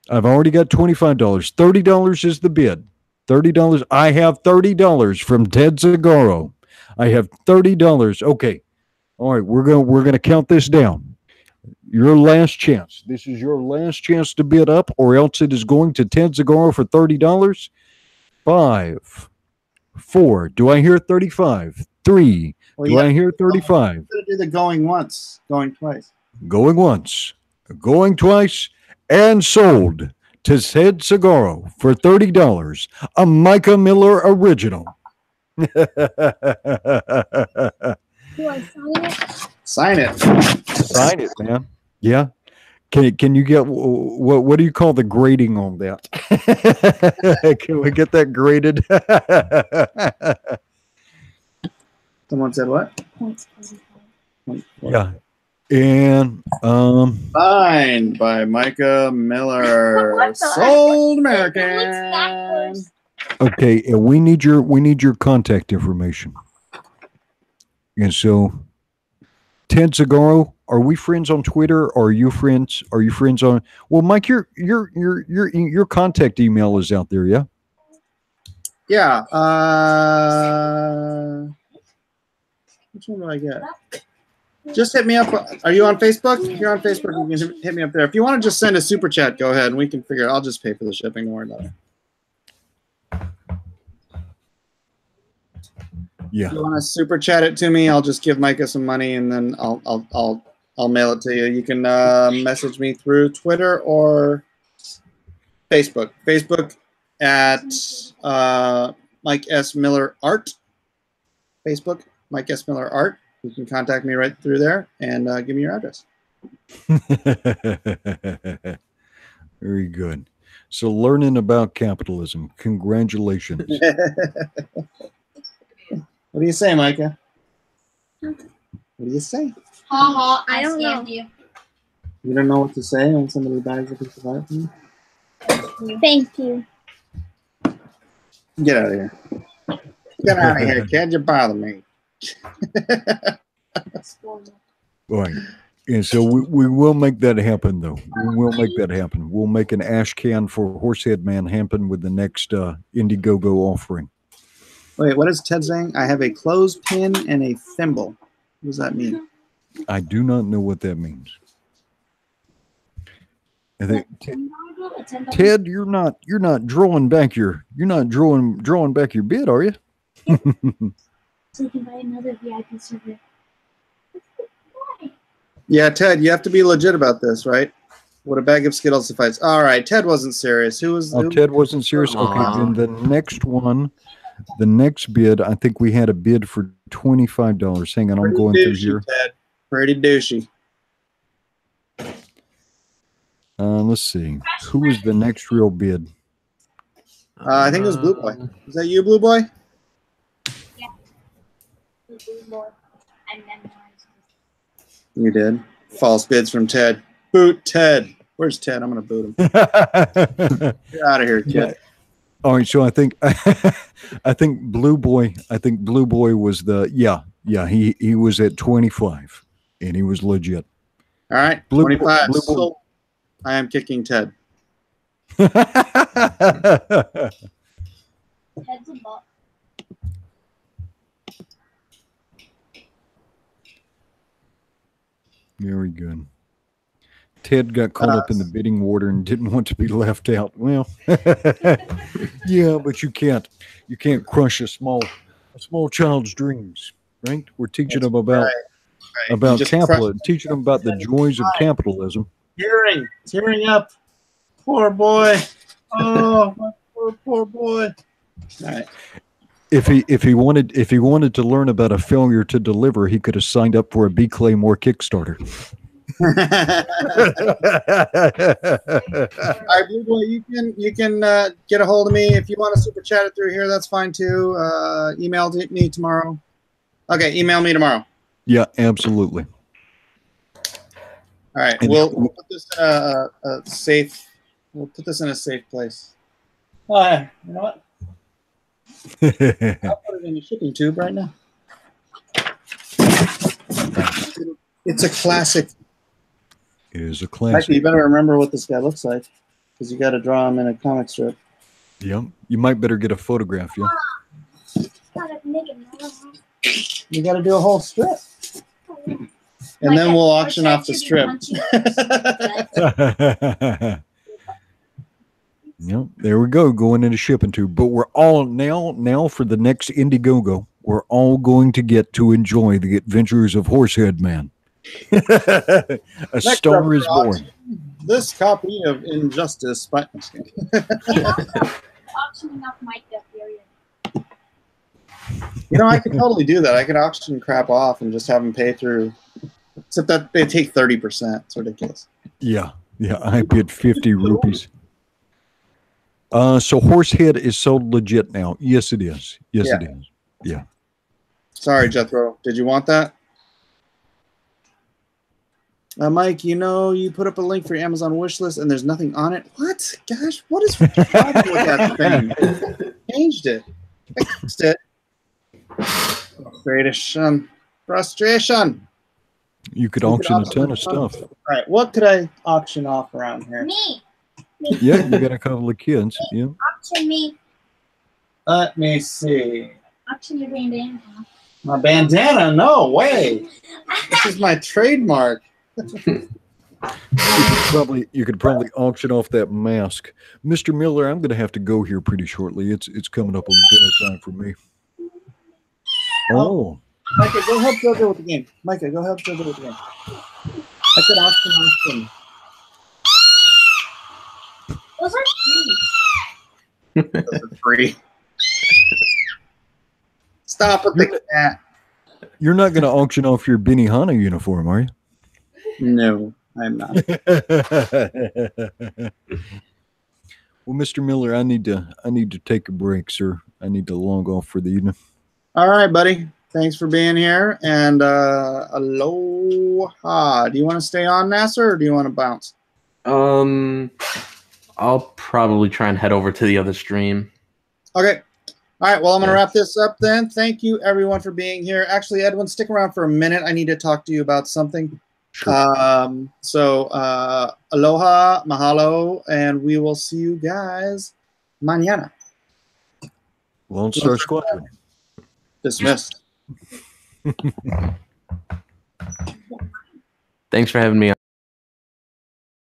I've already got $25. $30 is the bid. $30. I have $30 from Ted Zagoro. I have $30. Okay. All right, we're gonna count this down. Your last chance. This is your last chance to bid up, or else it is going to Ted Zagoro for $30. 5, 4. Do I hear 35? 3. Do I hear 35? I'm gonna do the going once, going twice. Going once, going twice, and sold to Ted Zagoro for $30. A Micah Miller original. Do I sign it? Sign it. Sign it, man. Yeah. Can you get what do you call the grading on that? Can we get that graded? Someone said what? Points. Yeah. And Signed by Micah Miller. What the Sold It looks American. backwards. okay, and we need your contact information. And so Ted Zagoro, are we friends on Twitter? Or are you friends? Are you friends on? Well, Mike, your contact email is out there, yeah. Yeah. Which one do I get? Just hit me up. Are you on Facebook? If you're on Facebook, you can hit me up there. If you want to just send a super chat, go ahead and we can figure it. I'll just pay for the shipping. Don't worry about it. Yeah. If you want to super chat it to me, I'll just give Micah some money and then I'll mail it to you. You can message me through Twitter or Facebook. Facebook at Mike S. Miller Art. Facebook, Mike S. Miller Art. You can contact me right through there and give me your address. Very good. So learning about capitalism. Congratulations. What do you say, Micah? What do you say? Ha I don't know. You. You don't know what to say when somebody buys a piece of art from you? Thank you. Get out of here. Get out of here, kid. You bother me. Right. And so we will make that happen, though. We will make that happen. We'll make an ash can for Horsehead Man happen with the next Indiegogo offering. Wait, what is Ted saying? I have a clothespin and a thimble. What does that mean? I do not know what that means. I think Ted, you're not drawing back your drawing back your bid, are you? So you can buy another VIP server. Yeah, Ted, you have to be legit about this, right? What a bag of Skittles suffice. All right, Ted wasn't serious. Who was? Oh, Ted wasn't serious. Okay, then the next one, the next bid, I think we had a bid for $25. Hang on, I'm going through here. Ted. Pretty douchey. Let's see. Who was the next real bid? I think it was Blue Boy. Is that you, Blue Boy? You did. False bids from Ted. Boot Ted. Where's Ted? I'm gonna boot him. Get out of here, kid. Yeah. All right, so I think Blue Boy. I think Blue Boy was the he was at 25, and he was legit. All right, 25. So I am kicking Ted. Ted's a butt. Very good. Ted got caught up in the bidding war and didn't want to be left out. Well, yeah, but you can't crush a small child's dreams, right? We're teaching them about capitalism, teaching them about the joys of capitalism. It's hearing up. Poor boy. Oh, my poor boy. All right. If he wanted to learn about a failure to deliver, he could have signed up for a B. Claymore Kickstarter. All right, Blue Boy, you can get a hold of me if you want to super chat it through here. That's fine too. Email me tomorrow. Okay, email me tomorrow. Yeah, absolutely. All right, we'll put this in a safe. We'll put this in a safe place. You know what? I'll put it in the shipping tube right now. It's a classic. It is a classic. Actually, you better remember what this guy looks like. because you got to draw them in a comic strip. Yeah. You might better get a photograph, yeah. You got to do a whole strip. And then we'll auction off the strip. Yep, there we go, going into shipping too. But we're all now for the next Indiegogo, we're all going to get to enjoy the adventures of Horsehead Man. A Next star is born. This copy of Injustice by Auctioning off my death period. You know, I could totally do that. I could auction crap off and just have them pay through. Except that they take 30%. It's ridiculous. Yeah, I bid 50 rupees. So Horsehead is sold legit now. Yes, it is. Yes, it is. Yeah. Sorry, Jethro. Did you want that? Mike, you know, you put up a link for your Amazon wish list and there's nothing on it. What? Gosh, what is wrong with that thing? Changed it. Fixed it. Frustration. You could auction a ton of stuff. All right, what could I auction off around here? Me. Yeah, you got a couple of kids. Yeah. Auction me. Let me see. Auction your bandana. My bandana? No way. This is my trademark. You could probably auction off that mask. Mr. Miller, I'm going to have to go here pretty shortly. It's coming up on dinner time for me. Oh. Micah, go help Jojo with the game. Micah, go help Jojo with the game. I could auction off some. Those are free. Those are free. Stop with the cat. You're not going to auction off your Benihana uniform, are you? No, I'm not. Well, Mr. Miller, I need to take a break, sir. I need to log off for the evening. All right, buddy. Thanks for being here. And aloha. Do you want to stay on, Nasser, or do you want to bounce? I'll probably try and head over to the other stream. Okay. All right. Well, I'm going to wrap this up then. Thank you, everyone, for being here. Actually, Edwin, stick around for a minute. I need to talk to you about something. Sure. Aloha, mahalo, and we will see you guys mañana. Lone Star Squadron. Dismissed. Thanks for having me on.